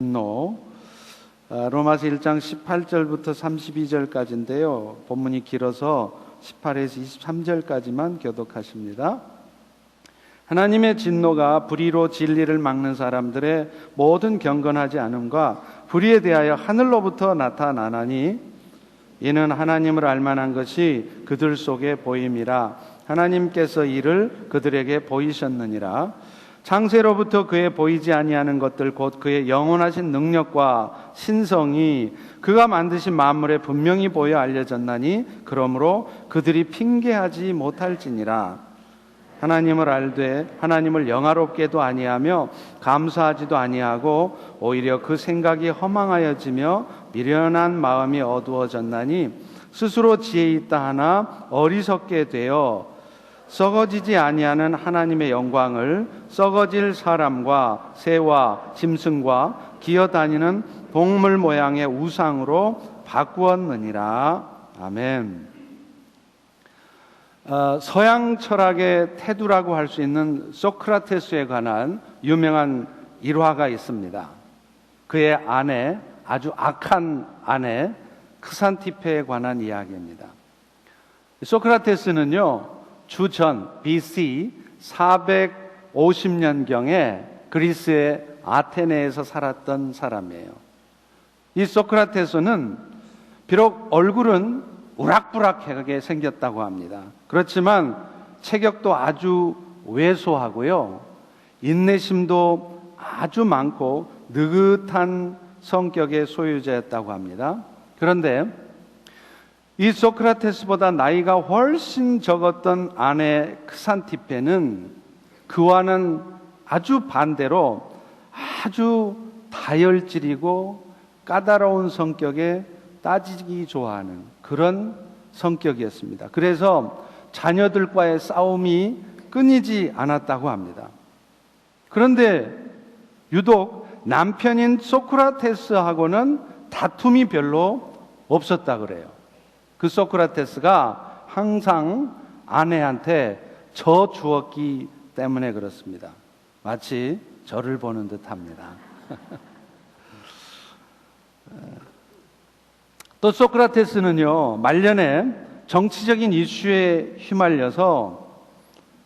진노. 로마서 1장 18절부터 32절까지인데요. 본문이 길어서 18에서 23절까지만 교독하십니다. 하나님의 진노가 불의로 진리를 막는 사람들의 모든 경건하지 않음과 불의에 대하여 하늘로부터 나타나나니 이는 하나님을 알만한 것이 그들 속에 보임이라. 하나님께서 이를 그들에게 보이셨느니라. 창세로부터 그의 보이지 아니하는 것들 곧 그의 영원하신 능력과 신성이 그가 만드신 만물에 분명히 보여 알려졌나니 그러므로 그들이 핑계하지 못할지니라. 하나님을 알되 하나님을 영화롭게도 아니하며 감사하지도 아니하고 오히려 그 생각이 허망하여지며 미련한 마음이 어두워졌나니 스스로 지혜 있다 하나 어리석게 되어 썩어지지 아니하는 하나님의 영광을 썩어질 사람과 새와 짐승과 기어다니는 동물 모양의 우상으로 바꾸었느니라. 아멘. 서양 철학의 태두라고 할 수 있는 소크라테스에 관한 유명한 일화가 있습니다. 그의 아내, 아주 악한 아내 크산티페에 관한 이야기입니다. 소크라테스는요, 주전 BC 450년경에 그리스의 아테네에서 살았던 사람이에요. 이 소크라테스는 비록 얼굴은 우락부락하게 생겼다고 합니다. 그렇지만 체격도 아주 왜소하고요, 인내심도 아주 많고 느긋한 성격의 소유자였다고 합니다. 그런데 이 소크라테스보다 나이가 훨씬 적었던 아내 크산티페는 그와는 아주 반대로 아주 다혈질이고 까다로운 성격에 따지기 좋아하는 그런 성격이었습니다. 그래서 자녀들과의 싸움이 끊이지 않았다고 합니다. 그런데 유독 남편인 소크라테스하고는 다툼이 별로 없었다 그래요. 그 소크라테스가 항상 아내한테 져 주었기 때문에 그렇습니다. 마치 저를 보는 듯합니다. 또 소크라테스는요, 말년에 정치적인 이슈에 휘말려서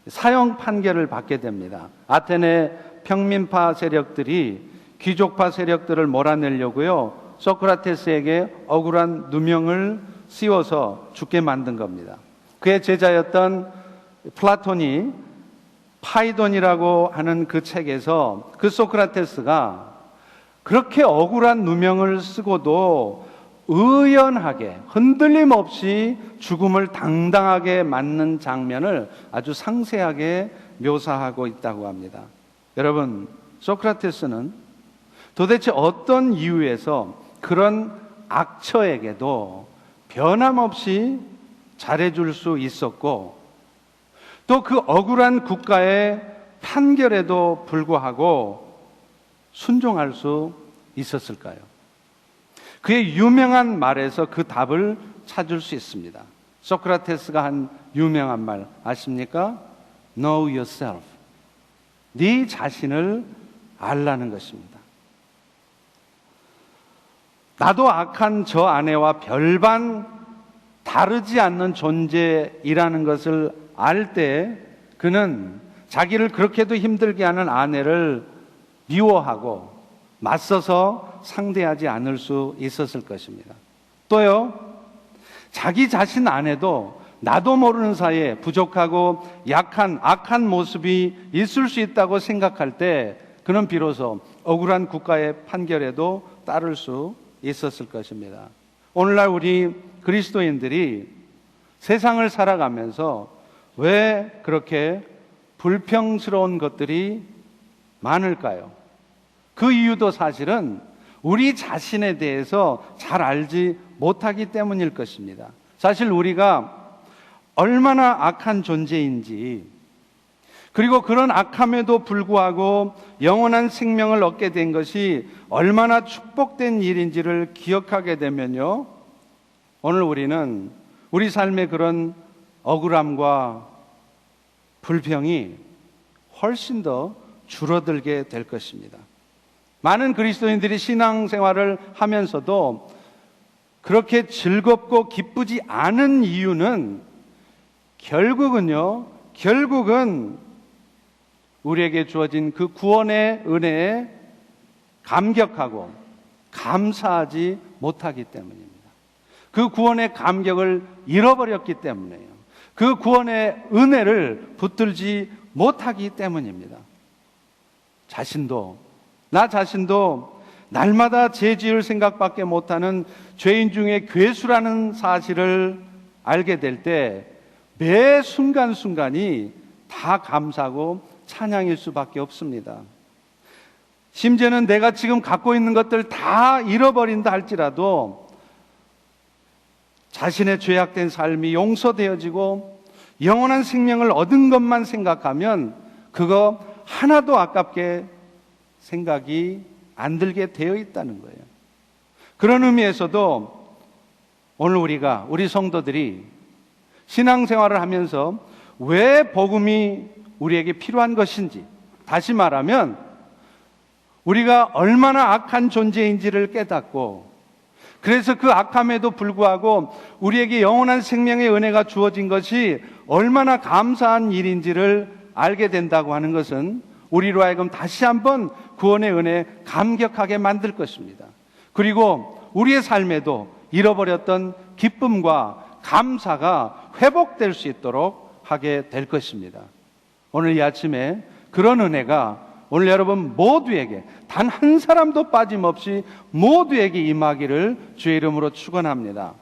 사형 판결을 받게 됩니다. 아테네 평민파 세력들이 귀족파 세력들을 몰아내려고요, 소크라테스에게 억울한 누명을 씌워서 죽게 만든 겁니다. 그의 제자였던 플라톤이 파이돈이라고 하는 그 책에서 그 소크라테스가 그렇게 억울한 누명을 쓰고도 의연하게 흔들림 없이 죽음을 당당하게 맞는 장면을 아주 상세하게 묘사하고 있다고 합니다. 여러분, 소크라테스는 도대체 어떤 이유에서 그런 악처에게도 변함없이 잘해줄 수 있었고 또 그 억울한 국가의 판결에도 불구하고 순종할 수 있었을까요? 그의 유명한 말에서 그 답을 찾을 수 있습니다. 소크라테스가 한 유명한 말 아십니까? Know yourself. 네 자신을 알라는 것입니다. 나도 악한 저 아내와 별반 다르지 않는 존재이라는 것을 알 때 그는 자기를 그렇게도 힘들게 하는 아내를 미워하고 맞서서 상대하지 않을 수 있었을 것입니다. 또요, 자기 자신 안에도 나도 모르는 사이에 부족하고 약한 악한 모습이 있을 수 있다고 생각할 때 그는 비로소 억울한 국가의 판결에도 따를 수 있었을 것입니다. 오늘날 우리 그리스도인들이 세상을 살아가면서 왜 그렇게 불평스러운 것들이 많을까요? 그 이유도 사실은 우리 자신에 대해서 잘 알지 못하기 때문일 것입니다. 사실 우리가 얼마나 악한 존재인지, 그리고 그런 악함에도 불구하고 영원한 생명을 얻게 된 것이 얼마나 축복된 일인지를 기억하게 되면요, 오늘 우리는 우리 삶의 그런 억울함과 불평이 훨씬 더 줄어들게 될 것입니다. 많은 그리스도인들이 신앙생활을 하면서도 그렇게 즐겁고 기쁘지 않은 이유는 결국은 우리에게 주어진 그 구원의 은혜에 감격하고 감사하지 못하기 때문입니다. 그 구원의 감격을 잃어버렸기 때문에요. 그 구원의 은혜를 붙들지 못하기 때문입니다. 나 자신도 날마다 죄 지을 생각밖에 못하는 죄인 중에 괴수라는 사실을 알게 될 때 매 순간순간이 다 감사하고 찬양일 수밖에 없습니다. 심지어는 내가 지금 갖고 있는 것들 다 잃어버린다 할지라도 자신의 죄악된 삶이 용서되어지고 영원한 생명을 얻은 것만 생각하면 그거 하나도 아깝게 생각이 안 들게 되어 있다는 거예요. 그런 의미에서도 오늘 우리 성도들이 신앙생활을 하면서 왜 복음이 우리에게 필요한 것인지, 다시 말하면 우리가 얼마나 악한 존재인지를 깨닫고, 그래서 그 악함에도 불구하고 우리에게 영원한 생명의 은혜가 주어진 것이 얼마나 감사한 일인지를 알게 된다고 하는 것은 우리로 하여금 다시 한번 구원의 은혜에 감격하게 만들 것입니다. 그리고 우리의 삶에도 잃어버렸던 기쁨과 감사가 회복될 수 있도록 하게 될 것입니다. 오늘 이 아침에 그런 은혜가 오늘 여러분 모두에게 단 한 사람도 빠짐없이 모두에게 임하기를 주의 이름으로 축원합니다.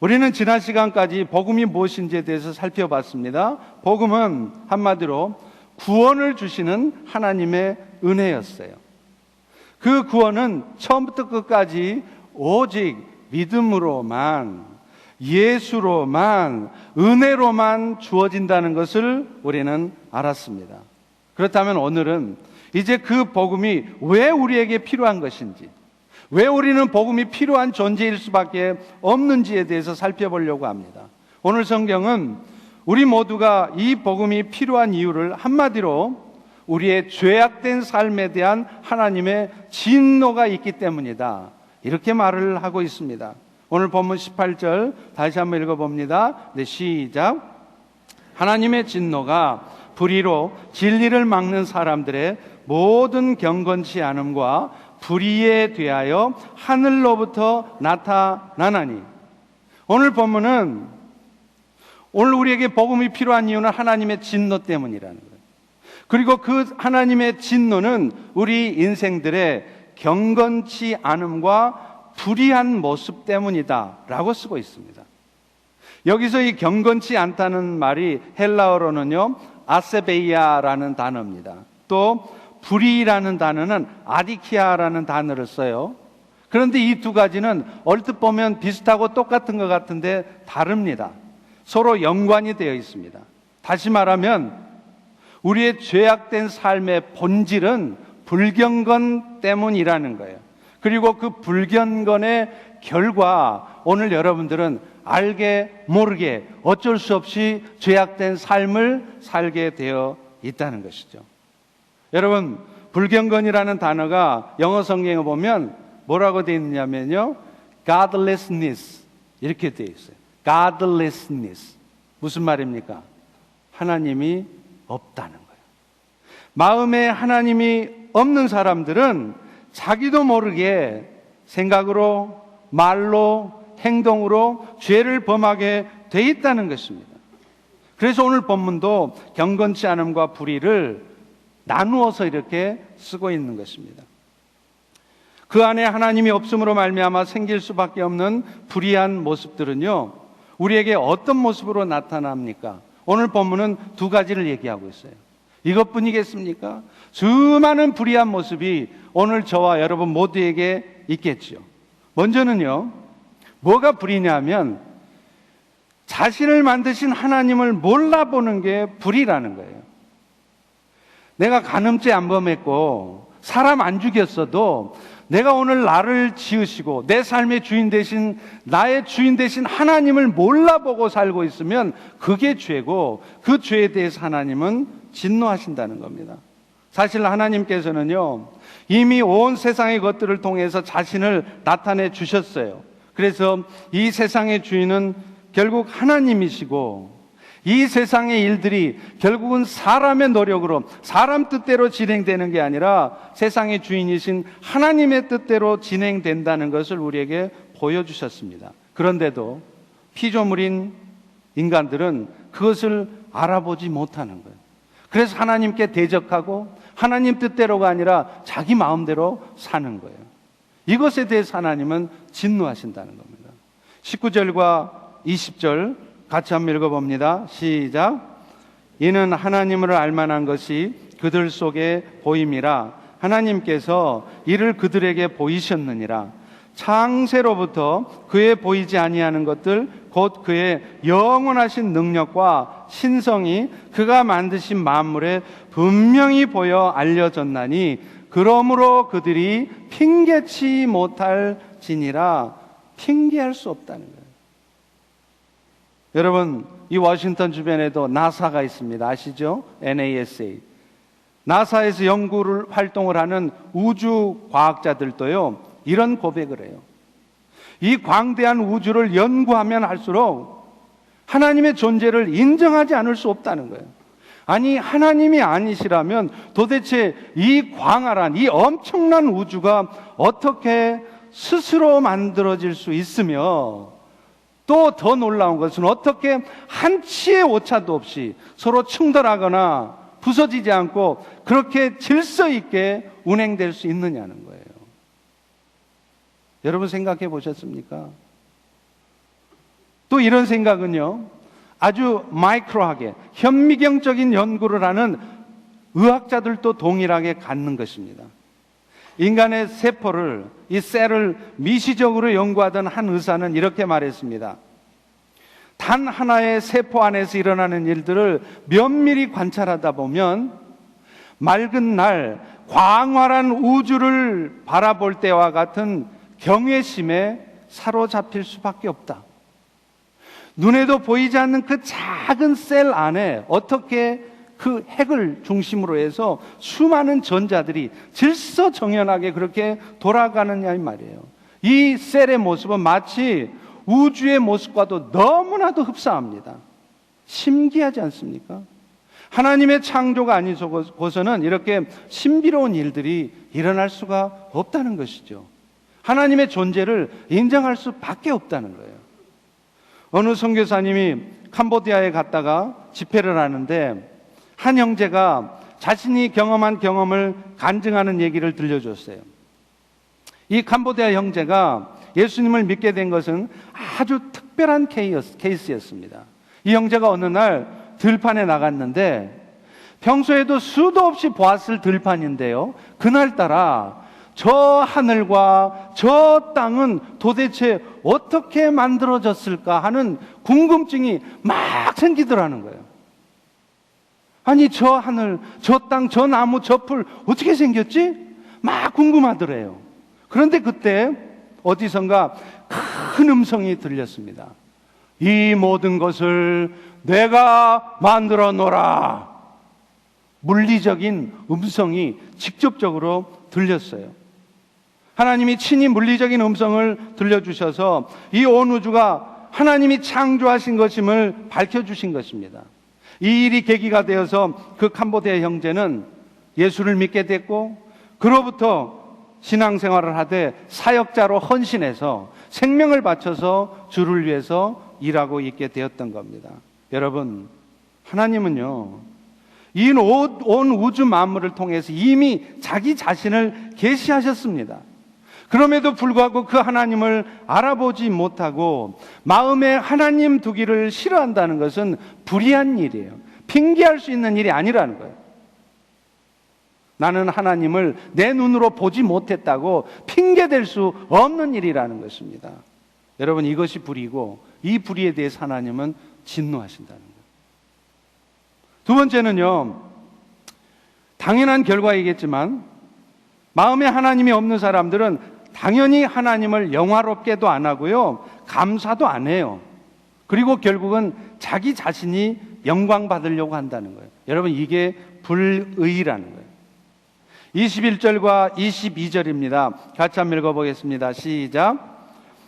우리는 지난 시간까지 복음이 무엇인지에 대해서 살펴봤습니다. 복음은 한마디로 구원을 주시는 하나님의 은혜였어요. 그 구원은 처음부터 끝까지 오직 믿음으로만, 예수로만, 은혜로만 주어진다는 것을 우리는 알았습니다. 그렇다면 오늘은 이제 그 복음이 왜 우리에게 필요한 것인지, 왜 우리는 복음이 필요한 존재일 수밖에 없는지에 대해서 살펴보려고 합니다. 오늘 성경은 우리 모두가 이 복음이 필요한 이유를 한마디로 우리의 죄악된 삶에 대한 하나님의 진노가 있기 때문이다, 이렇게 말을 하고 있습니다. 오늘 본문 18절 다시 한번 읽어봅니다. 네, 시작. 하나님의 진노가 불의로 진리를 막는 사람들의 모든 경건치 않음과 불의에 대하여 하늘로부터 나타나나니. 오늘 본문은 오늘 우리에게 복음이 필요한 이유는 하나님의 진노 때문이라는 거예요. 그리고 그 하나님의 진노는 우리 인생들의 경건치 않음과 불의한 모습 때문이다 라고 쓰고 있습니다. 여기서 이 경건치 않다는 말이 헬라어로는요 아세베이아라는 단어입니다. 또 불의라는 단어는 아디키아라는 단어를 써요. 그런데 이 두 가지는 얼핏 보면 비슷하고 똑같은 것 같은데 다릅니다. 서로 연관이 되어 있습니다. 다시 말하면 우리의 죄악된 삶의 본질은 불경건 때문이라는 거예요. 그리고 그 불경건의 결과 오늘 여러분들은 알게 모르게 어쩔 수 없이 죄악된 삶을 살게 되어 있다는 것이죠. 여러분, 불경건이라는 단어가 영어 성경에 보면 뭐라고 되어 있느냐면요, godlessness 이렇게 되어 있어요. godlessness. 무슨 말입니까? 하나님이 없다는 거예요. 마음에 하나님이 없는 사람들은 자기도 모르게 생각으로, 말로, 행동으로 죄를 범하게 돼 있다는 것입니다. 그래서 오늘 본문도 경건치 않음과 불의를 나누어서 이렇게 쓰고 있는 것입니다. 그 안에 하나님이 없음으로 말미암아 생길 수밖에 없는 불의한 모습들은요, 우리에게 어떤 모습으로 나타납니까? 오늘 본문은 두 가지를 얘기하고 있어요. 이것뿐이겠습니까? 수많은 불의한 모습이 오늘 저와 여러분 모두에게 있겠죠. 먼저는요, 뭐가 불의냐면 자신을 만드신 하나님을 몰라보는 게 불의라는 거예요. 내가 간음죄 안 범했고 사람 안 죽였어도 내가 오늘 나를 지으시고 내 삶의 주인 되신, 나의 주인 되신 하나님을 몰라보고 살고 있으면 그게 죄고, 그 죄에 대해서 하나님은 진노하신다는 겁니다. 사실 하나님께서는요, 이미 온 세상의 것들을 통해서 자신을 나타내 주셨어요. 그래서 이 세상의 주인은 결국 하나님이시고, 이 세상의 일들이 결국은 사람의 노력으로, 사람 뜻대로 진행되는 게 아니라 세상의 주인이신 하나님의 뜻대로 진행된다는 것을 우리에게 보여주셨습니다. 그런데도 피조물인 인간들은 그것을 알아보지 못하는 거예요. 그래서 하나님께 대적하고 하나님 뜻대로가 아니라 자기 마음대로 사는 거예요. 이것에 대해서 하나님은 진노하신다는 겁니다. 19절과 20절 같이 한번 읽어봅니다. 시작. 이는 하나님을 알만한 것이 그들 속에 보임이라. 하나님께서 이를 그들에게 보이셨느니라. 창세로부터 그의 보이지 아니하는 것들 곧 그의 영원하신 능력과 신성이 그가 만드신 만물에 분명히 보여 알려졌나니 그러므로 그들이 핑계치 못할지니라. 핑계할 수 없다는 거예요. 여러분, 이 워싱턴 주변에도 나사가 있습니다. 아시죠? NASA. 나사에서 연구를 활동을 하는 우주 과학자들도요, 이런 고백을 해요. 이 광대한 우주를 연구하면 할수록 하나님의 존재를 인정하지 않을 수 없다는 거예요. 아니, 하나님이 아니시라면 도대체 이 광활한, 이 엄청난 우주가 어떻게 스스로 만들어질 수 있으며, 또 더 놀라운 것은 어떻게 한치의 오차도 없이 서로 충돌하거나 부서지지 않고 그렇게 질서 있게 운행될 수 있느냐는 거예요. 여러분 생각해 보셨습니까? 또 이런 생각은요, 아주 마이크로하게 현미경적인 연구를 하는 의학자들도 동일하게 갖는 것입니다. 인간의 세포를, 이 셀을 미시적으로 연구하던 한 의사는 이렇게 말했습니다. 단 하나의 세포 안에서 일어나는 일들을 면밀히 관찰하다 보면 맑은 날 광활한 우주를 바라볼 때와 같은 경외심에 사로잡힐 수밖에 없다. 눈에도 보이지 않는 그 작은 셀 안에 어떻게 그 핵을 중심으로 해서 수많은 전자들이 질서정연하게 그렇게 돌아가느냐 이 말이에요. 이 셀의 모습은 마치 우주의 모습과도 너무나도 흡사합니다. 신기하지 않습니까? 하나님의 창조가 아니고서는 이렇게 신비로운 일들이 일어날 수가 없다는 것이죠. 하나님의 존재를 인정할 수밖에 없다는 거예요. 어느 선교사님이 캄보디아에 갔다가 집회를 하는데 한 형제가 자신이 경험한 경험을 간증하는 얘기를 들려줬어요. 이 캄보디아 형제가 예수님을 믿게 된 것은 아주 특별한 케이스였습니다. 이 형제가 어느 날 들판에 나갔는데 평소에도 수도 없이 보았을 들판인데요, 그날따라 저 하늘과 저 땅은 도대체 어떻게 만들어졌을까 하는 궁금증이 막 생기더라는 거예요. 아니, 저 하늘, 저 땅, 저 나무, 저 풀 어떻게 생겼지? 막 궁금하더래요. 그런데 그때 어디선가 큰 음성이 들렸습니다. 이 모든 것을 내가 만들어 놓으라. 물리적인 음성이 직접적으로 들렸어요. 하나님이 친히 물리적인 음성을 들려주셔서 이 온 우주가 하나님이 창조하신 것임을 밝혀주신 것입니다. 이 일이 계기가 되어서 그 캄보디아 형제는 예수를 믿게 됐고, 그로부터 신앙생활을 하되 사역자로 헌신해서 생명을 바쳐서 주를 위해서 일하고 있게 되었던 겁니다. 여러분, 하나님은요, 이 온 우주 만물을 통해서 이미 자기 자신을 계시하셨습니다. 그럼에도 불구하고 그 하나님을 알아보지 못하고 마음에 하나님 두기를 싫어한다는 것은 불의한 일이에요. 핑계할 수 있는 일이 아니라는 거예요. 나는 하나님을 내 눈으로 보지 못했다고 핑계댈 수 없는 일이라는 것입니다. 여러분, 이것이 불의고 이 불의에 대해서 하나님은 진노하신다는 거예요. 두 번째는요, 당연한 결과이겠지만 마음에 하나님이 없는 사람들은 당연히 하나님을 영화롭게도 안 하고요, 감사도 안 해요. 그리고 결국은 자기 자신이 영광 받으려고 한다는 거예요. 여러분, 이게 불의라는 거예요. 21절과 22절입니다. 같이 한번 읽어보겠습니다. 시작.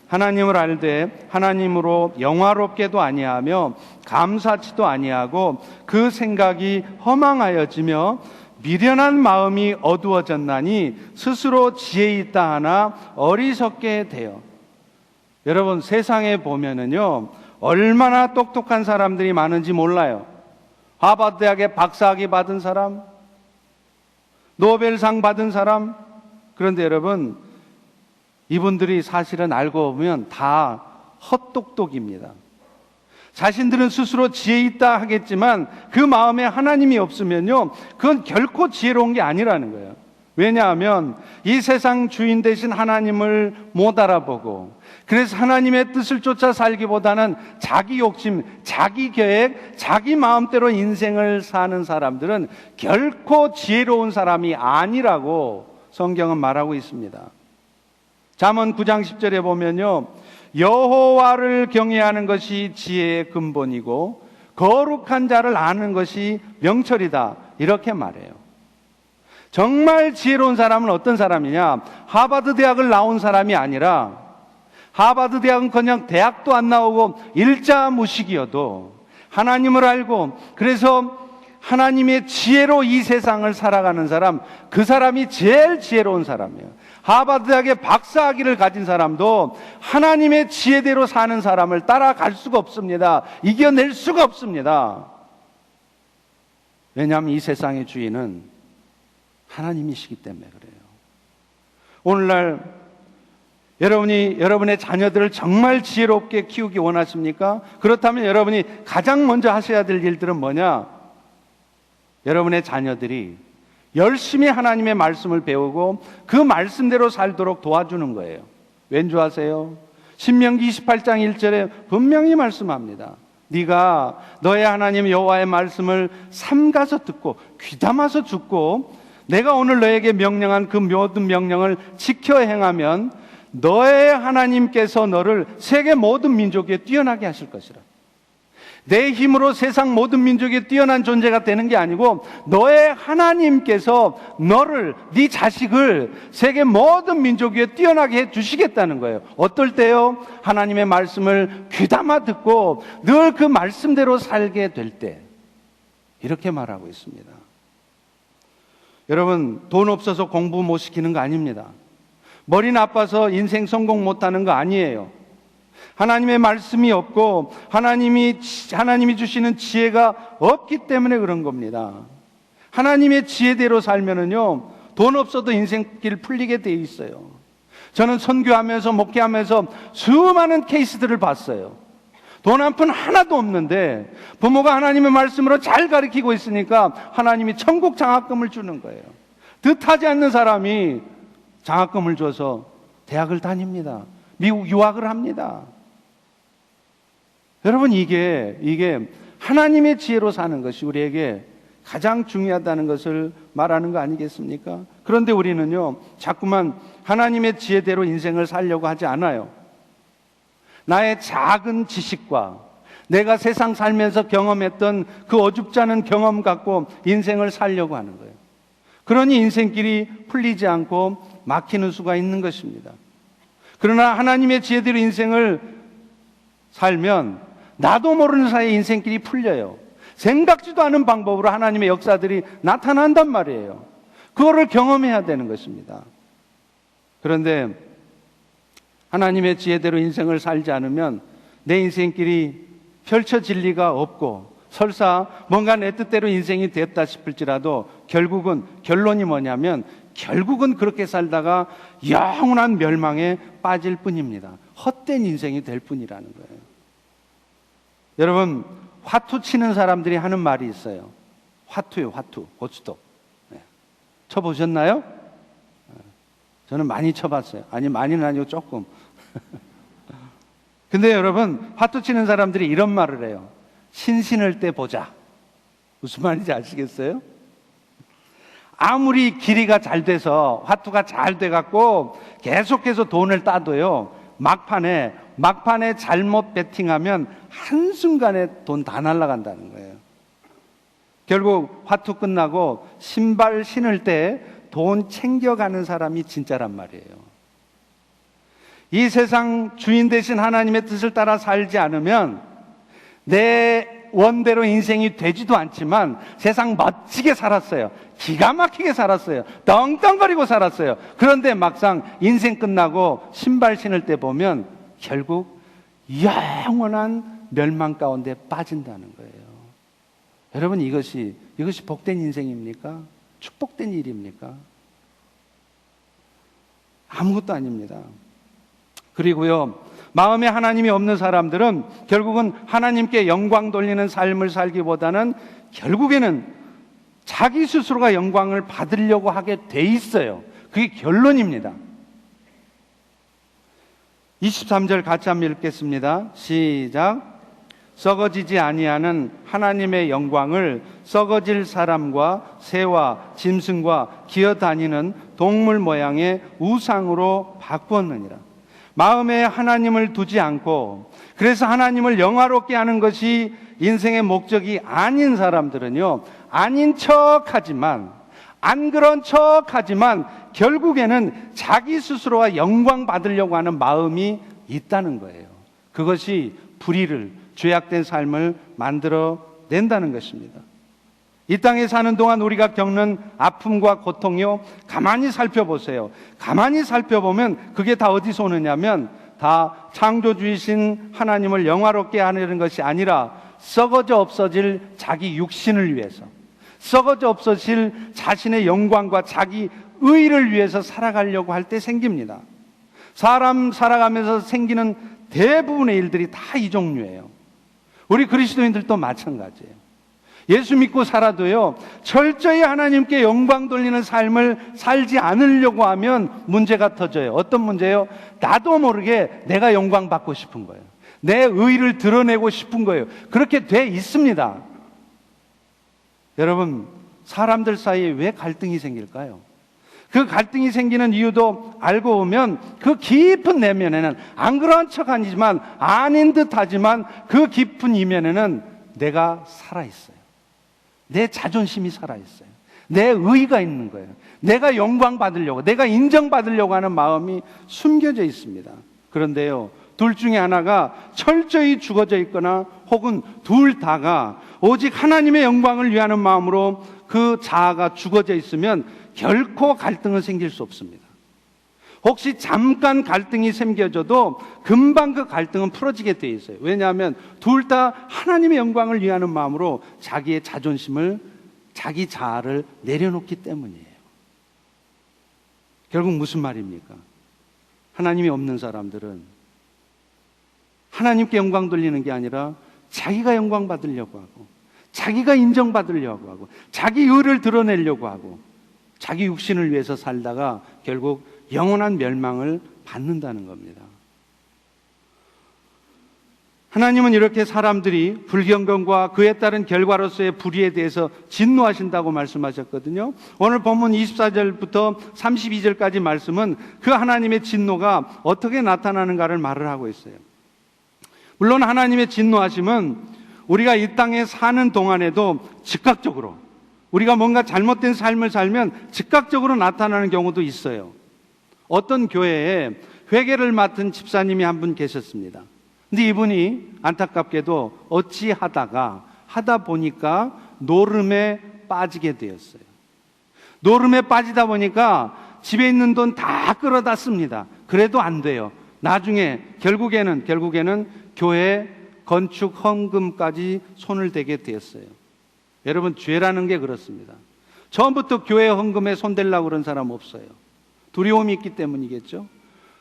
하나님을 알되 하나님으로 영화롭게도 아니하며 감사치도 아니하고 그 생각이 허망하여지며 미련한 마음이 어두워졌나니 스스로 지혜 있다 하나 어리석게 되어. 여러분, 세상에 보면은요 얼마나 똑똑한 사람들이 많은지 몰라요. 하버드 대학의 박사학위 받은 사람, 노벨상 받은 사람. 그런데 여러분, 이분들이 사실은 알고 보면 다 헛똑똑입니다. 자신들은 스스로 지혜 있다 하겠지만 그 마음에 하나님이 없으면요 그건 결코 지혜로운 게 아니라는 거예요. 왜냐하면 이 세상 주인 되신 하나님을 못 알아보고, 그래서 하나님의 뜻을 쫓아 살기보다는 자기 욕심, 자기 계획, 자기 마음대로 인생을 사는 사람들은 결코 지혜로운 사람이 아니라고 성경은 말하고 있습니다. 잠언 9장 10절에 보면요, 여호와를 경외하는 것이 지혜의 근본이고 거룩한 자를 아는 것이 명철이다, 이렇게 말해요. 정말 지혜로운 사람은 어떤 사람이냐? 하버드 대학을 나온 사람이 아니라, 하버드 대학은 그냥 대학도 안 나오고 일자무식이어도 하나님을 알고 그래서 하나님의 지혜로 이 세상을 살아가는 사람, 그 사람이 제일 지혜로운 사람이에요. 하버드 대학의 박사학위를 가진 사람도 하나님의 지혜대로 사는 사람을 따라갈 수가 없습니다. 이겨낼 수가 없습니다. 왜냐하면 이 세상의 주인은 하나님이시기 때문에 그래요. 오늘날 여러분이 여러분의 자녀들을 정말 지혜롭게 키우기 원하십니까? 그렇다면 여러분이 가장 먼저 하셔야 될 일들은 뭐냐? 여러분의 자녀들이 열심히 하나님의 말씀을 배우고 그 말씀대로 살도록 도와주는 거예요. 왠지 아세요? 신명기 28장 1절에 분명히 말씀합니다. 네가 너의 하나님 여호와의 말씀을 삼가서 듣고 귀담아서 듣고 내가 오늘 너에게 명령한 그 모든 명령을 지켜 행하면 너의 하나님께서 너를 세계 모든 민족에 뛰어나게 하실 것이라. 내 힘으로 세상 모든 민족에 뛰어난 존재가 되는 게 아니고 너의 하나님께서 너를, 네 자식을 세계 모든 민족 위에 뛰어나게 해 주시겠다는 거예요. 어떨 때요? 하나님의 말씀을 귀담아 듣고 늘 그 말씀대로 살게 될 때. 이렇게 말하고 있습니다. 여러분, 돈 없어서 공부 못 시키는 거 아닙니다. 머리 나빠서 인생 성공 못하는 거 아니에요. 하나님의 말씀이 없고 하나님이 주시는 지혜가 없기 때문에 그런 겁니다. 하나님의 지혜대로 살면은요 돈 없어도 인생길 풀리게 돼 있어요. 저는 선교하면서 목회하면서 수많은 케이스들을 봤어요. 돈 한 푼 하나도 없는데 부모가 하나님의 말씀으로 잘 가르치고 있으니까 하나님이 천국 장학금을 주는 거예요. 뜻하지 않는 사람이 장학금을 줘서 대학을 다닙니다. 미국 유학을 합니다. 여러분, 이게 하나님의 지혜로 사는 것이 우리에게 가장 중요하다는 것을 말하는 거 아니겠습니까? 그런데 우리는요 자꾸만 하나님의 지혜대로 인생을 살려고 하지 않아요. 나의 작은 지식과 내가 세상 살면서 경험했던 그 어줍지 않은 경험 갖고 인생을 살려고 하는 거예요. 그러니 인생길이 풀리지 않고 막히는 수가 있는 것입니다. 그러나 하나님의 지혜대로 인생을 살면 나도 모르는 사이에 인생길이 풀려요. 생각지도 않은 방법으로 하나님의 역사들이 나타난단 말이에요. 그거를 경험해야 되는 것입니다. 그런데 하나님의 지혜대로 인생을 살지 않으면 내 인생길이 펼쳐질 리가 없고, 설사 뭔가 내 뜻대로 인생이 됐다 싶을지라도 결론이 뭐냐면 결국은 그렇게 살다가 영원한 멸망에 빠질 뿐입니다. 헛된 인생이 될 뿐이라는 거예요. 여러분, 화투 치는 사람들이 하는 말이 있어요. 화투요, 화투, 고스톱. 네. 쳐보셨나요? 저는 많이 쳐봤어요. 아니, 많이는 아니고 조금. 근데 여러분, 화투 치는 사람들이 이런 말을 해요. 신신을 때 보자. 무슨 말인지 아시겠어요? 아무리 길이가 잘 돼서 화투가 잘 돼갖고 계속해서 돈을 따도요, 막판에 잘못 베팅하면 한순간에 돈 다 날아간다는 거예요. 결국 화투 끝나고 신발 신을 때 돈 챙겨가는 사람이 진짜란 말이에요. 이 세상 주인 되신 하나님의 뜻을 따라 살지 않으면 내 원대로 인생이 되지도 않지만 세상 멋지게 살았어요. 기가 막히게 살았어요. 떵떵거리고 살았어요. 그런데 막상 인생 끝나고 신발 신을 때 보면 결국 영원한 멸망 가운데 빠진다는 거예요. 여러분, 이것이 복된 인생입니까? 축복된 일입니까? 아무것도 아닙니다. 그리고요, 마음에 하나님이 없는 사람들은 결국은 하나님께 영광 돌리는 삶을 살기보다는 결국에는 자기 스스로가 영광을 받으려고 하게 돼 있어요. 그게 결론입니다. 23절 같이 한번 읽겠습니다. 시작. 썩어지지 아니하는 하나님의 영광을 썩어질 사람과 새와 짐승과 기어다니는 동물 모양의 우상으로 바꾸었느니라. 마음에 하나님을 두지 않고 그래서 하나님을 영화롭게 하는 것이 인생의 목적이 아닌 사람들은요, 아닌 척하지만, 안 그런 척하지만 결국에는 자기 스스로가 영광 받으려고 하는 마음이 있다는 거예요. 그것이 불의를, 죄악된 삶을 만들어 낸다는 것입니다. 이 땅에 사는 동안 우리가 겪는 아픔과 고통이요, 가만히 살펴보세요. 가만히 살펴보면 그게 다 어디서 오느냐면 다 창조주이신 하나님을 영화롭게 하는 것이 아니라 썩어져 없어질 자기 육신을 위해서, 썩어져 없어질 자신의 영광과 자기 의를 위해서 살아가려고 할 때 생깁니다. 사람 살아가면서 생기는 대부분의 일들이 다 이 종류예요. 우리 그리스도인들도 마찬가지예요. 예수 믿고 살아도요, 철저히 하나님께 영광 돌리는 삶을 살지 않으려고 하면 문제가 터져요. 어떤 문제요? 나도 모르게 내가 영광 받고 싶은 거예요. 내 의의를 드러내고 싶은 거예요. 그렇게 돼 있습니다. 여러분, 사람들 사이에 왜 갈등이 생길까요? 그 갈등이 생기는 이유도 알고 보면 그 깊은 내면에는 안 그런 척 아니지만, 아닌 듯 하지만 그 깊은 이면에는 내가 살아있어요. 내 자존심이 살아있어요. 내 의의가 있는 거예요. 내가 영광 받으려고, 내가 인정받으려고 하는 마음이 숨겨져 있습니다. 그런데요, 둘 중에 하나가 철저히 죽어져 있거나 혹은 둘 다가 오직 하나님의 영광을 위하는 마음으로 그 자아가 죽어져 있으면 결코 갈등은 생길 수 없습니다. 혹시 잠깐 갈등이 생겨져도 금방 그 갈등은 풀어지게 돼 있어요. 왜냐하면 둘 다 하나님의 영광을 위하는 마음으로 자기의 자존심을, 자기 자아를 내려놓기 때문이에요. 결국 무슨 말입니까? 하나님이 없는 사람들은 하나님께 영광 돌리는 게 아니라 자기가 영광 받으려고 하고, 자기가 인정받으려고 하고, 자기 의를 드러내려고 하고, 자기 육신을 위해서 살다가 결국 영원한 멸망을 받는다는 겁니다. 하나님은 이렇게 사람들이 불경건과 그에 따른 결과로서의 불의에 대해서 진노하신다고 말씀하셨거든요. 오늘 본문 24절부터 32절까지 말씀은 그 하나님의 진노가 어떻게 나타나는가를 말을 하고 있어요. 물론 하나님의 진노하심은 우리가 이 땅에 사는 동안에도 즉각적으로, 우리가 뭔가 잘못된 삶을 살면 즉각적으로 나타나는 경우도 있어요. 어떤 교회에 회계를 맡은 집사님이 한 분 계셨습니다. 근데 이분이 안타깝게도 하다 보니까 노름에 빠지게 되었어요. 노름에 빠지다 보니까 집에 있는 돈 다 끌어다 씁니다. 그래도 안 돼요. 나중에 결국에는 교회 건축 헌금까지 손을 대게 되었어요. 여러분, 죄라는 게 그렇습니다. 처음부터 교회 헌금에 손대려고 그런 사람 없어요. 두려움이 있기 때문이겠죠.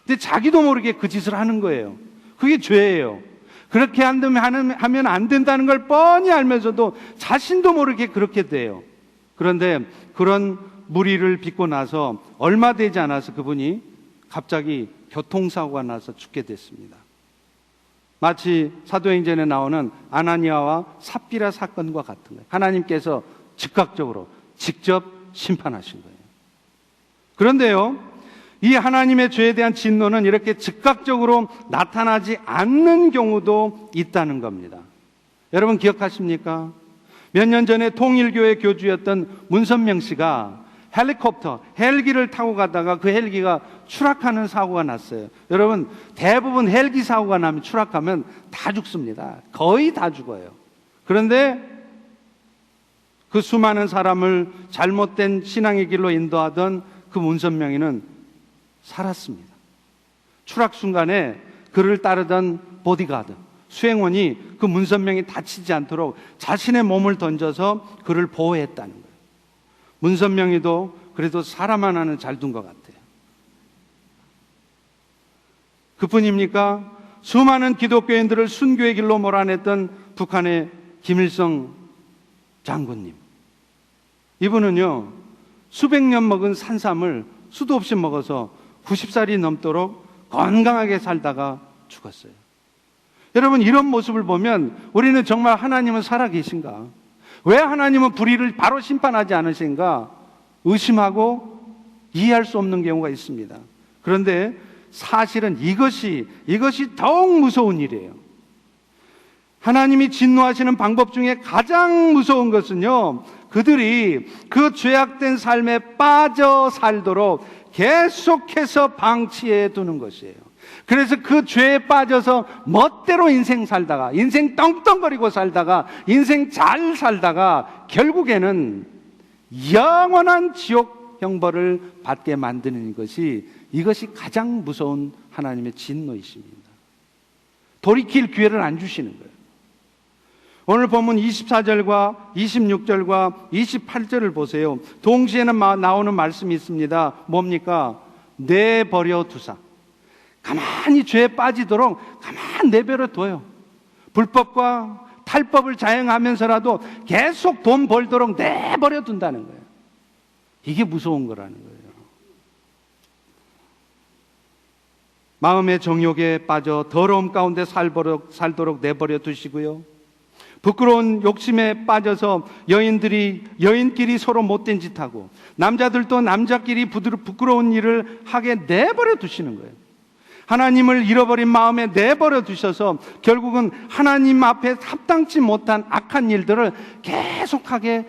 근데 자기도 모르게 그 짓을 하는 거예요. 그게 죄예요. 그렇게 하면 안 된다는 걸 뻔히 알면서도 자신도 모르게 그렇게 돼요. 그런데 그런 무리를 빚고 나서 얼마 되지 않아서 그분이 갑자기 교통사고가 나서 죽게 됐습니다. 마치 사도행전에 나오는 아나니아와 삽비라 사건과 같은 거예요. 하나님께서 즉각적으로 직접 심판하신 거예요. 그런데요, 이 하나님의 죄에 대한 진노는 이렇게 즉각적으로 나타나지 않는 경우도 있다는 겁니다. 여러분 기억하십니까? 몇 년 전에 통일교회 교주였던 문선명 씨가 헬리콥터, 헬기를 타고 가다가 그 헬기가 추락하는 사고가 났어요. 여러분, 대부분 헬기 사고가 나면 추락하면 다 죽습니다. 거의 다 죽어요. 그런데 그 수많은 사람을 잘못된 신앙의 길로 인도하던 그 문선명이는 살았습니다. 추락 순간에 그를 따르던 보디가드, 수행원이 그 문선명이 다치지 않도록 자신의 몸을 던져서 그를 보호했다는 거예요. 문선명이도 그래도 사람 하나는 잘 둔 것 같아요. 그뿐입니까? 수많은 기독교인들을 순교의 길로 몰아냈던 북한의 김일성 장군님. 이분은요, 수백 년 먹은 산삼을 수도 없이 먹어서 90살이 넘도록 건강하게 살다가 죽었어요. 여러분, 이런 모습을 보면 우리는 정말 하나님은 살아계신가? 왜 하나님은 불의를 바로 심판하지 않으신가? 의심하고 이해할 수 없는 경우가 있습니다. 그런데 사실은 이것이 더욱 무서운 일이에요. 하나님이 진노하시는 방법 중에 가장 무서운 것은요, 그들이 그 죄악된 삶에 빠져 살도록 계속해서 방치해 두는 것이에요. 그래서 그 죄에 빠져서 멋대로 인생 살다가, 인생 떵떵거리고 살다가, 인생 잘 살다가 결국에는 영원한 지옥 형벌을 받게 만드는 이것이 가장 무서운 하나님의 진노이십니다. 돌이킬 기회를 안 주시는 거예요. 오늘 본문 24절과 26절과 28절을 보세요. 동시에는 나오는 말씀이 있습니다. 뭡니까? 내버려 두사. 가만히 죄에 빠지도록 가만히 내버려 둬요. 불법과 탈법을 자행하면서라도 계속 돈 벌도록 내버려 둔다는 거예요. 이게 무서운 거라는 거예요. 마음의 정욕에 빠져 더러움 가운데 살도록 내버려 두시고요. 부끄러운 욕심에 빠져서 여인끼리 서로 못된 짓 하고, 남자들도 남자끼리 부끄러운 일을 하게 내버려 두시는 거예요. 하나님을 잃어버린 마음에 내버려 두셔서 결국은 하나님 앞에 합당치 못한 악한 일들을 계속하게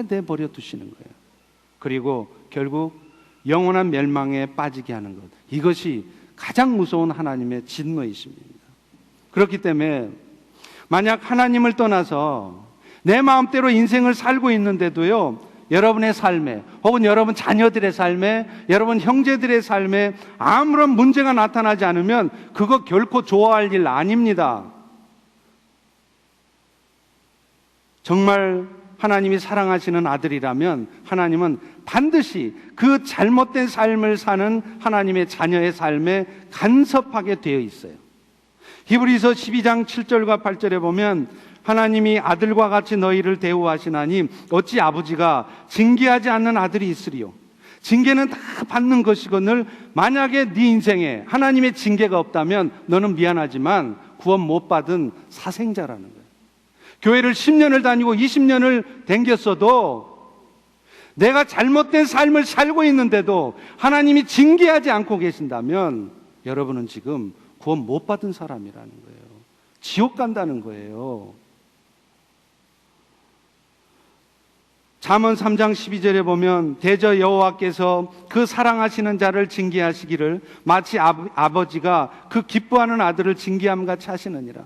내버려 두시는 거예요. 그리고 결국 영원한 멸망에 빠지게 하는 것, 이것이 가장 무서운 하나님의 진노이십니다. 그렇기 때문에 만약 하나님을 떠나서 내 마음대로 인생을 살고 있는데도요, 여러분의 삶에, 혹은 여러분 자녀들의 삶에, 여러분 형제들의 삶에 아무런 문제가 나타나지 않으면 그거 결코 좋아할 일 아닙니다. 정말 하나님이 사랑하시는 아들이라면 하나님은 반드시 그 잘못된 삶을 사는 하나님의 자녀의 삶에 간섭하게 되어 있어요. 히브리서 12장 7절과 8절에 보면 하나님이 아들과 같이 너희를 대우하시나니 어찌 아버지가 징계하지 않는 아들이 있으리요. 징계는 다 받는 것이거늘 만약에 네 인생에 하나님의 징계가 없다면 너는 미안하지만 구원 못 받은 사생자라는 거예요. 교회를 10년을 다니고 20년을 댕겼어도 내가 잘못된 삶을 살고 있는데도 하나님이 징계하지 않고 계신다면 여러분은 지금 구원 못 받은 사람이라는 거예요. 지옥 간다는 거예요. 잠언 3장 12절에 보면 대저 여호와께서 그 사랑하시는 자를 징계하시기를 마치 아버지가 그 기뻐하는 아들을 징계함 같이 하시느니라.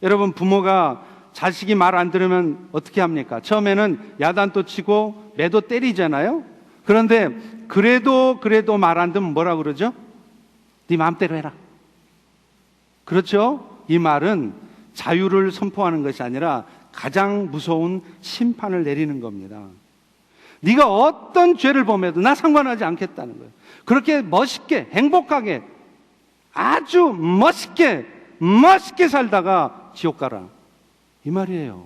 여러분, 부모가 자식이 말 안 들으면 어떻게 합니까? 처음에는 야단도 치고 매도 때리잖아요. 그런데 그래도 말 안 듣면 뭐라 그러죠? 네 마음대로 해라. 그렇죠? 이 말은 자유를 선포하는 것이 아니라 가장 무서운 심판을 내리는 겁니다. 네가 어떤 죄를 범해도 나 상관하지 않겠다는 거예요. 그렇게 멋있게, 행복하게, 아주 멋있게 살다가 지옥 가라, 이 말이에요.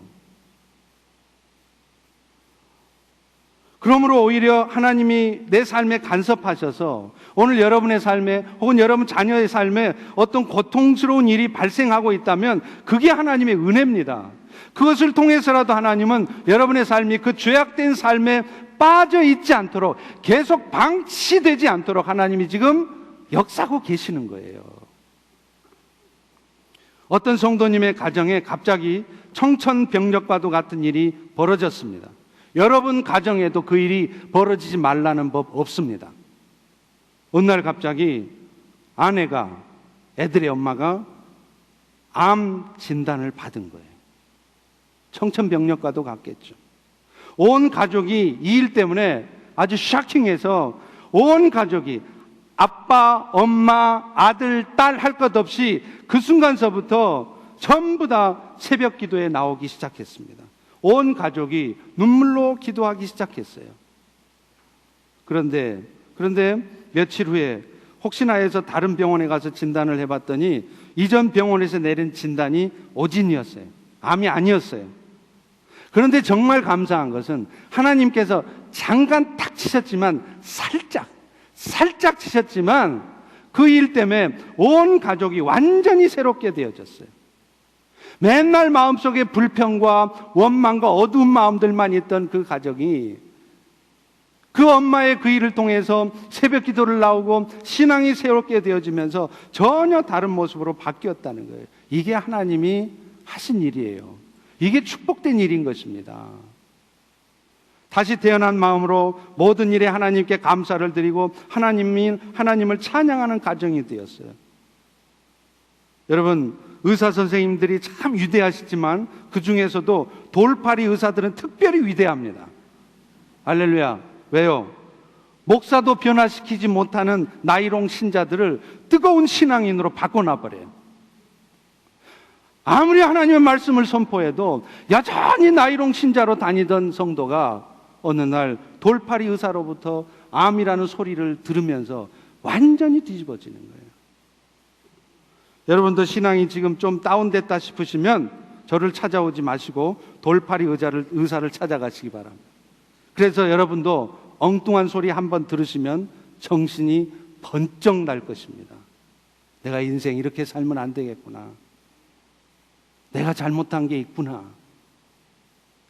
그러므로 오히려 하나님이 내 삶에 간섭하셔서 오늘 여러분의 삶에 혹은 여러분 자녀의 삶에 어떤 고통스러운 일이 발생하고 있다면 그게 하나님의 은혜입니다. 그것을 통해서라도 하나님은 여러분의 삶이 그 죄악된 삶에 빠져 있지 않도록, 계속 방치되지 않도록 하나님이 지금 역사하고 계시는 거예요. 어떤 성도님의 가정에 갑자기 청천벽력과도 같은 일이 벌어졌습니다. 여러분 가정에도 그 일이 벌어지지 말라는 법 없습니다. 어느 날 갑자기 아내가, 애들의 엄마가 암 진단을 받은 거예요. 청천벽력과도 같겠죠. 온 가족이 이 일 때문에 아주 쇼킹해서 온 가족이 아빠, 엄마, 아들, 딸 할 것 없이 그 순간서부터 전부 다 새벽 기도에 나오기 시작했습니다. 온 가족이 눈물로 기도하기 시작했어요. 그런데 며칠 후에 혹시나 해서 다른 병원에 가서 진단을 해봤더니 이전 병원에서 내린 진단이 오진이었어요. 암이 아니었어요. 그런데 정말 감사한 것은 하나님께서 잠깐 탁 치셨지만 살짝 치셨지만 그 일 때문에 온 가족이 완전히 새롭게 되어졌어요. 맨날 마음속에 불평과 원망과 어두운 마음들만 있던 그 가족이 그 엄마의 그 일을 통해서 새벽 기도를 나오고 신앙이 새롭게 되어지면서 전혀 다른 모습으로 바뀌었다는 거예요. 이게 하나님이 하신 일이에요. 이게 축복된 일인 것입니다. 다시 태어난 마음으로 모든 일에 하나님께 감사를 드리고 하나님을 찬양하는 가정이 되었어요. 여러분, 의사 선생님들이 참 위대하시지만 그 중에서도 돌팔이 의사들은 특별히 위대합니다. 할렐루야. 왜요? 목사도 변화시키지 못하는 나이롱 신자들을 뜨거운 신앙인으로 바꿔놔버려요. 아무리 하나님의 말씀을 선포해도 여전히 나이롱 신자로 다니던 성도가 어느 날 돌팔이 의사로부터 암이라는 소리를 들으면서 완전히 뒤집어지는 거예요. 여러분도 신앙이 지금 좀 다운됐다 싶으시면 저를 찾아오지 마시고 돌팔이 의사를 찾아가시기 바랍니다. 그래서 여러분도 엉뚱한 소리 한번 들으시면 정신이 번쩍 날 것입니다. 내가 인생 이렇게 살면 안 되겠구나. 내가 잘못한 게 있구나.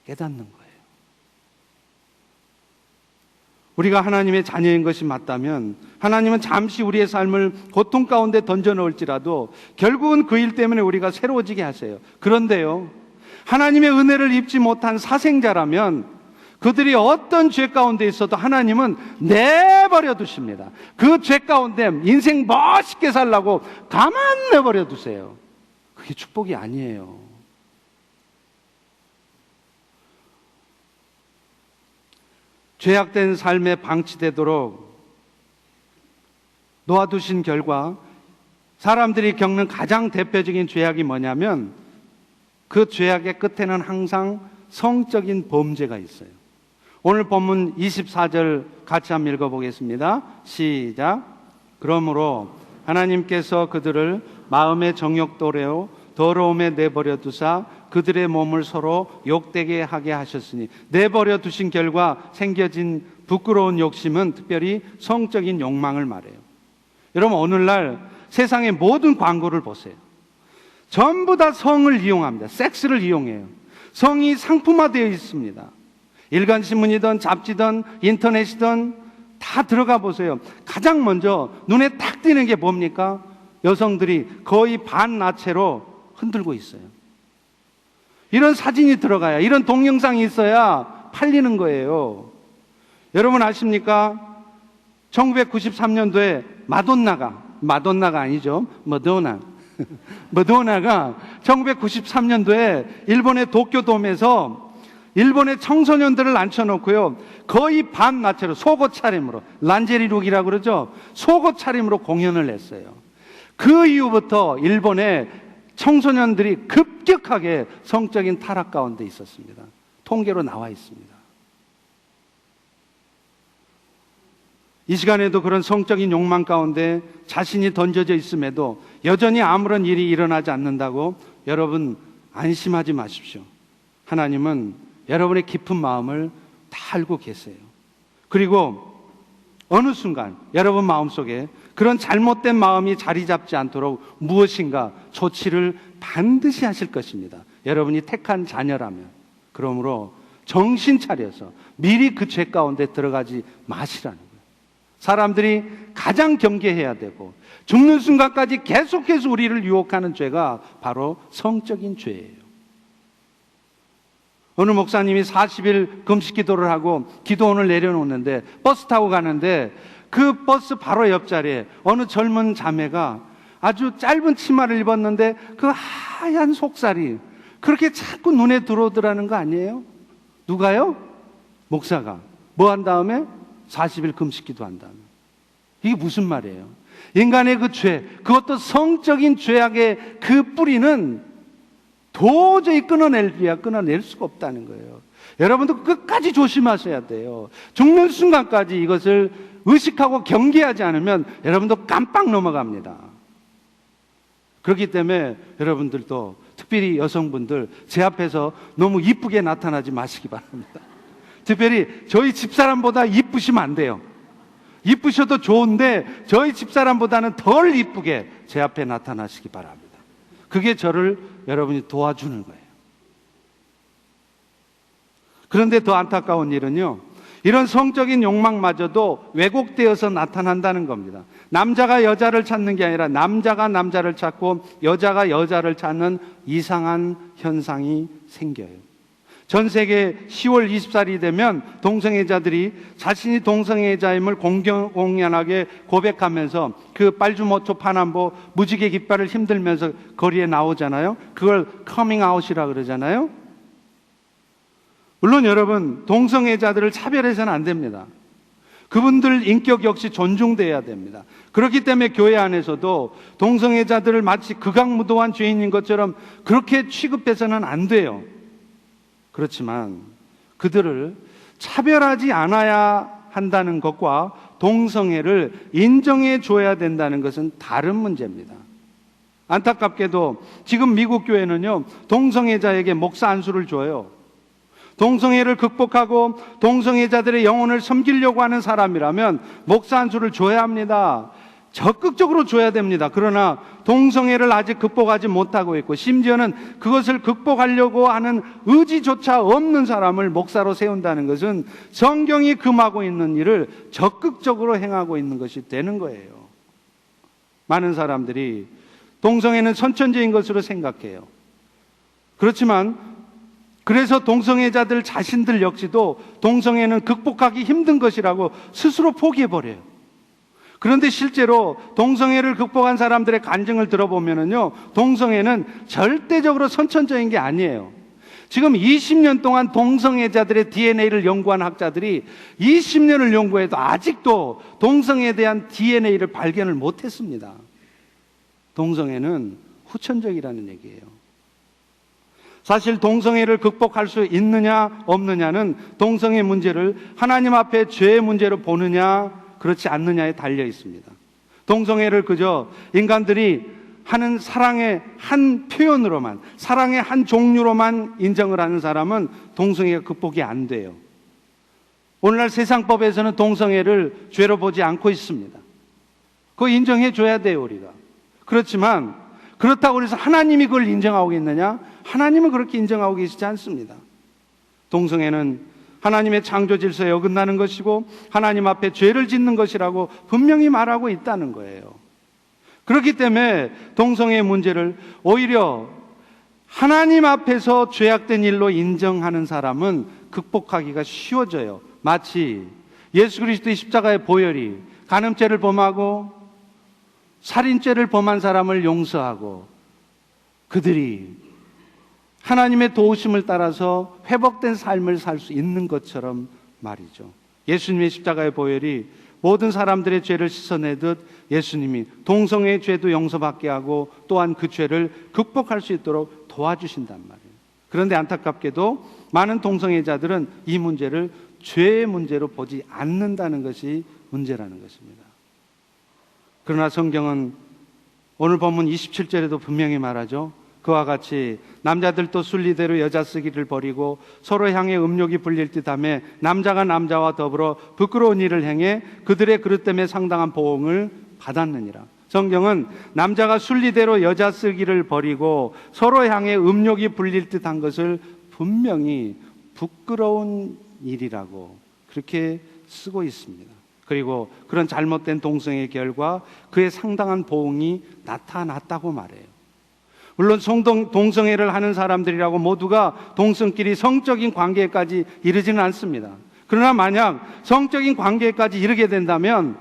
깨닫는 거예요. 우리가 하나님의 자녀인 것이 맞다면 하나님은 잠시 우리의 삶을 고통 가운데 던져놓을지라도 결국은 그 일 때문에 우리가 새로워지게 하세요. 그런데요, 하나님의 은혜를 입지 못한 사생자라면 그들이 어떤 죄 가운데 있어도 하나님은 내버려 두십니다. 그 죄 가운데 인생 멋있게 살라고 가만 내버려 두세요. 그게 축복이 아니에요. 죄악된 삶에 방치되도록 놓아두신 결과 사람들이 겪는 가장 대표적인 죄악이 뭐냐면 그 죄악의 끝에는 항상 성적인 범죄가 있어요. 오늘 본문 24절 같이 한번 읽어보겠습니다. 시작. 그러므로 하나님께서 그들을 마음의 정욕도래요 더러움에 내버려 두사 그들의 몸을 서로 욕되게 하게 하셨으니, 내버려 두신 결과 생겨진 부끄러운 욕심은 특별히 성적인 욕망을 말해요. 여러분, 오늘날 세상의 모든 광고를 보세요. 전부 다 성을 이용합니다. 섹스를 이용해요. 성이 상품화되어 있습니다. 일간신문이든 잡지든 인터넷이든 다 들어가 보세요. 가장 먼저 눈에 딱 띄는 게 뭡니까? 여성들이 거의 반나체로 흔들고 있어요. 이런 사진이 들어가야, 이런 동영상이 있어야 팔리는 거예요. 여러분 아십니까? 1993년도에 마돈나가 아니죠. 머도나가 1993년도에 일본의 도쿄돔에서 일본의 청소년들을 앉혀놓고요, 거의 반나체로 속옷 차림으로, 란제리룩이라고 그러죠. 속옷 차림으로 공연을 했어요. 그 이후부터 일본의 청소년들이 급격하게 성적인 타락 가운데 있었습니다. 통계로 나와 있습니다. 이 시간에도 그런 성적인 욕망 가운데 자신이 던져져 있음에도 여전히 아무런 일이 일어나지 않는다고 여러분 안심하지 마십시오. 하나님은 여러분의 깊은 마음을 다 알고 계세요. 그리고 어느 순간 여러분 마음속에 그런 잘못된 마음이 자리 잡지 않도록 무엇인가 조치를 반드시 하실 것입니다. 여러분이 택한 자녀라면. 그러므로 정신 차려서 미리 그 죄 가운데 들어가지 마시라는 거예요. 사람들이 가장 경계해야 되고 죽는 순간까지 계속해서 우리를 유혹하는 죄가 바로 성적인 죄예요. 어느 목사님이 40일 금식 기도를 하고 기도원을 내려놓는데 버스 타고 가는데 그 버스 바로 옆자리에 어느 젊은 자매가 아주 짧은 치마를 입었는데 그 하얀 속살이 그렇게 자꾸 눈에 들어오더라는 거 아니에요? 누가요? 목사가. 뭐 한 다음에? 40일 금식 기도한 다음에. 이게 무슨 말이에요? 인간의 그 죄, 그것도 성적인 죄악의 그 뿌리는 도저히 끊어낼 수가 없다는 거예요. 여러분도 끝까지 조심하셔야 돼요. 죽는 순간까지 이것을 의식하고 경계하지 않으면 여러분도 깜빡 넘어갑니다. 그렇기 때문에 여러분들도 특별히 여성분들 제 앞에서 너무 이쁘게 나타나지 마시기 바랍니다. 특별히 저희 집사람보다 이쁘시면 안 돼요. 이쁘셔도 좋은데 저희 집사람보다는 덜 이쁘게 제 앞에 나타나시기 바랍니다. 그게 저를 여러분이 도와주는 거예요. 그런데 더 안타까운 일은요, 이런 성적인 욕망마저도 왜곡되어서 나타난다는 겁니다. 남자가 여자를 찾는 게 아니라 남자가 남자를 찾고 여자가 여자를 찾는 이상한 현상이 생겨요. 전 세계 10월 24일이 되면 동성애자들이 자신이 동성애자임을 공연하게 고백하면서 그 빨주노초 파남보 무지개 깃발을 힘들면서 거리에 나오잖아요. 그걸 커밍아웃이라 그러잖아요. 물론 여러분, 동성애자들을 차별해서는 안 됩니다. 그분들 인격 역시 존중돼야 됩니다. 그렇기 때문에 교회 안에서도 동성애자들을 마치 극악무도한 죄인인 것처럼 그렇게 취급해서는 안 돼요. 그렇지만 그들을 차별하지 않아야 한다는 것과 동성애를 인정해 줘야 된다는 것은 다른 문제입니다. 안타깝게도 지금 미국 교회는요, 동성애자에게 목사 안수를 줘요. 동성애를 극복하고 동성애자들의 영혼을 섬기려고 하는 사람이라면 목사 안수를 줘야 합니다. 적극적으로 줘야 됩니다. 그러나 동성애를 아직 극복하지 못하고 있고 심지어는 그것을 극복하려고 하는 의지조차 없는 사람을 목사로 세운다는 것은 성경이 금하고 있는 일을 적극적으로 행하고 있는 것이 되는 거예요. 많은 사람들이 동성애는 선천적인 것으로 생각해요. 그렇지만 그래서 동성애자들 자신들 역시도 동성애는 극복하기 힘든 것이라고 스스로 포기해버려요. 그런데 실제로 동성애를 극복한 사람들의 간증을 들어보면요, 동성애는 절대적으로 선천적인 게 아니에요. 지금 20년 동안 동성애자들의 DNA를 연구한 학자들이 20년을 연구해도 아직도 동성애에 대한 DNA를 발견을 못했습니다. 동성애는 후천적이라는 얘기예요. 사실 동성애를 극복할 수 있느냐 없느냐는 동성애 문제를 하나님 앞에 죄의 문제로 보느냐 그렇지 않느냐에 달려 있습니다. 동성애를 그저 인간들이 하는 사랑의 한 표현으로만, 사랑의 한 종류로만 인정을 하는 사람은 동성애가 극복이 안 돼요. 오늘날 세상법에서는 동성애를 죄로 보지 않고 있습니다. 그거 인정해 줘야 돼요, 우리가. 그렇지만 그렇다고 해서 하나님이 그걸 인정하고 있느냐? 하나님은 그렇게 인정하고 계시지 않습니다. 동성애는 하나님의 창조 질서에 어긋나는 것이고 하나님 앞에 죄를 짓는 것이라고 분명히 말하고 있다는 거예요. 그렇기 때문에 동성애 문제를 오히려 하나님 앞에서 죄악된 일로 인정하는 사람은 극복하기가 쉬워져요. 마치 예수 그리스도의 십자가의 보혈이 간음죄를 범하고 살인죄를 범한 사람을 용서하고 그들이 하나님의 도우심을 따라서 회복된 삶을 살 수 있는 것처럼 말이죠. 예수님의 십자가의 보혈이 모든 사람들의 죄를 씻어내듯 예수님이 동성애의 죄도 용서받게 하고 또한 그 죄를 극복할 수 있도록 도와주신단 말이에요. 그런데 안타깝게도 많은 동성애자들은 이 문제를 죄의 문제로 보지 않는다는 것이 문제라는 것입니다. 그러나 성경은 오늘 본문 27절에도 분명히 말하죠. 그와 같이 남자들도 순리대로 여자 쓰기를 버리고 서로 향해 음욕이 불릴 듯하며 남자가 남자와 더불어 부끄러운 일을 행해 그들의 그릇 때문에 상당한 보응을 받았느니라. 성경은 남자가 순리대로 여자 쓰기를 버리고 서로 향해 음욕이 불릴 듯한 것을 분명히 부끄러운 일이라고 그렇게 쓰고 있습니다. 그리고 그런 잘못된 동성애의 결과 그의 상당한 보응이 나타났다고 말해요. 물론 동성애를 하는 사람들이라고 모두가 동성끼리 성적인 관계까지 이르지는 않습니다. 그러나 만약 성적인 관계까지 이르게 된다면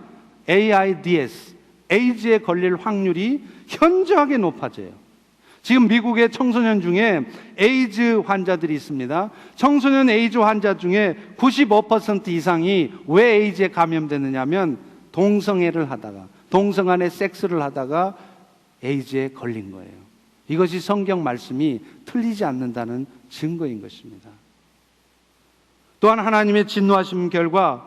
AIDS, 에이즈에 걸릴 확률이 현저하게 높아져요. 지금 미국의 청소년 중에 에이즈 환자들이 있습니다. 청소년 에이즈 환자 중에 95% 이상이 왜 에이즈에 감염되느냐 하면 동성애를 하다가, 동성 간의 섹스를 하다가 에이즈에 걸린 거예요. 이것이 성경 말씀이 틀리지 않는다는 증거인 것입니다. 또한 하나님의 진노하심 결과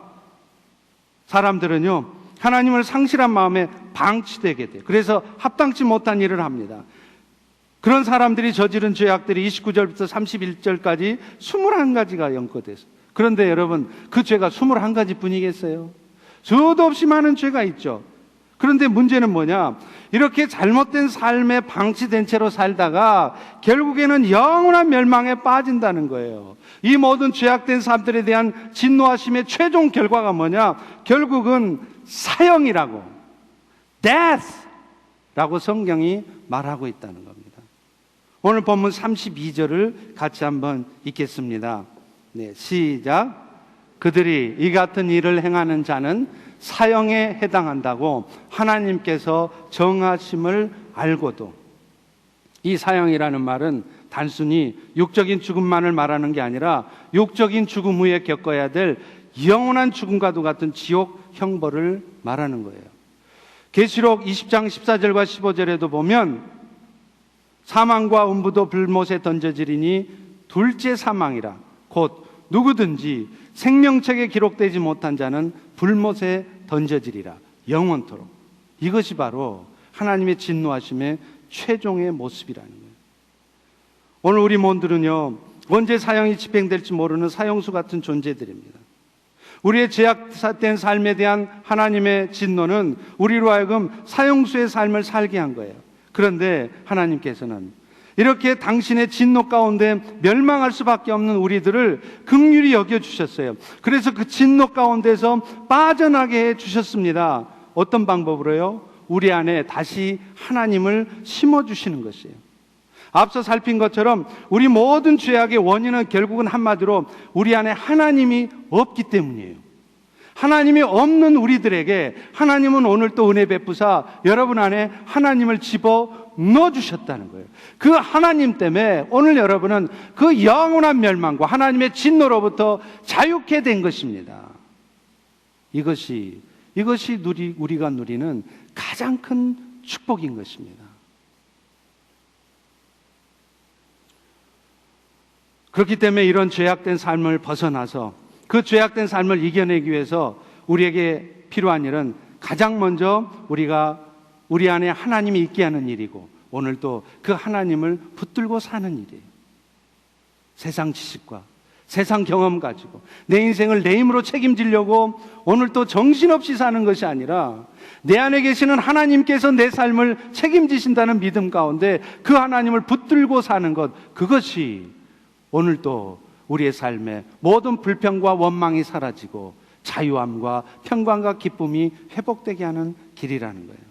사람들은요, 하나님을 상실한 마음에 방치되게 돼요. 그래서 합당치 못한 일을 합니다. 그런 사람들이 저지른 죄악들이 29절부터 31절까지 21가지가 연거됐어요. 그런데 여러분, 그 죄가 21가지 뿐이겠어요? 수도 없이 많은 죄가 있죠. 그런데 문제는 뭐냐? 이렇게 잘못된 삶에 방치된 채로 살다가 결국에는 영원한 멸망에 빠진다는 거예요. 이 모든 죄악된 사람들에 대한 진노하심의 최종 결과가 뭐냐? 결국은 사형이라고, death라고 성경이 말하고 있다는 겁니다. 오늘 본문 32절을 같이 한번 읽겠습니다. 네, 시작. 그들이 이 같은 일을 행하는 자는 사형에 해당한다고 하나님께서 정하심을 알고도, 이 사형이라는 말은 단순히 육적인 죽음만을 말하는 게 아니라 육적인 죽음 후에 겪어야 될 영원한 죽음과도 같은 지옥 형벌을 말하는 거예요. 계시록 20장 14절과 15절에도 보면 사망과 음부도 불못에 던져지리니 둘째 사망이라 곧 누구든지 생명책에 기록되지 못한 자는 불못에 던져지리라 영원토록. 이것이 바로 하나님의 진노하심의 최종의 모습이라는 거예요. 오늘 우리 모두는요, 언제 사형이 집행될지 모르는 사형수 같은 존재들입니다. 우리의 죄악된 삶에 대한 하나님의 진노는 우리로 하여금 사형수의 삶을 살게 한 거예요. 그런데 하나님께서는 이렇게 당신의 진노 가운데 멸망할 수밖에 없는 우리들을 긍휼히 여겨주셨어요. 그래서 그 진노 가운데서 빠져나게 해주셨습니다. 어떤 방법으로요? 우리 안에 다시 하나님을 심어주시는 것이에요. 앞서 살핀 것처럼 우리 모든 죄악의 원인은 결국은 한마디로 우리 안에 하나님이 없기 때문이에요. 하나님이 없는 우리들에게 하나님은 오늘 또 은혜 베푸사 여러분 안에 하나님을 집어 넣어주셨다는 거예요. 그 하나님 때문에 오늘 여러분은 그 영원한 멸망과 하나님의 진노로부터 자유케 된 것입니다. 이것이 우리가 누리는 가장 큰 축복인 것입니다. 그렇기 때문에 이런 죄악된 삶을 벗어나서 그 죄악된 삶을 이겨내기 위해서 우리에게 필요한 일은 가장 먼저 우리 안에 하나님이 있게 하는 일이고, 오늘 또 그 하나님을 붙들고 사는 일이에요. 세상 지식과 세상 경험 가지고 내 인생을 내 힘으로 책임지려고 오늘 또 정신없이 사는 것이 아니라 내 안에 계시는 하나님께서 내 삶을 책임지신다는 믿음 가운데 그 하나님을 붙들고 사는 것, 그것이 오늘 또 우리의 삶에 모든 불평과 원망이 사라지고 자유함과 평강과 기쁨이 회복되게 하는 길이라는 거예요.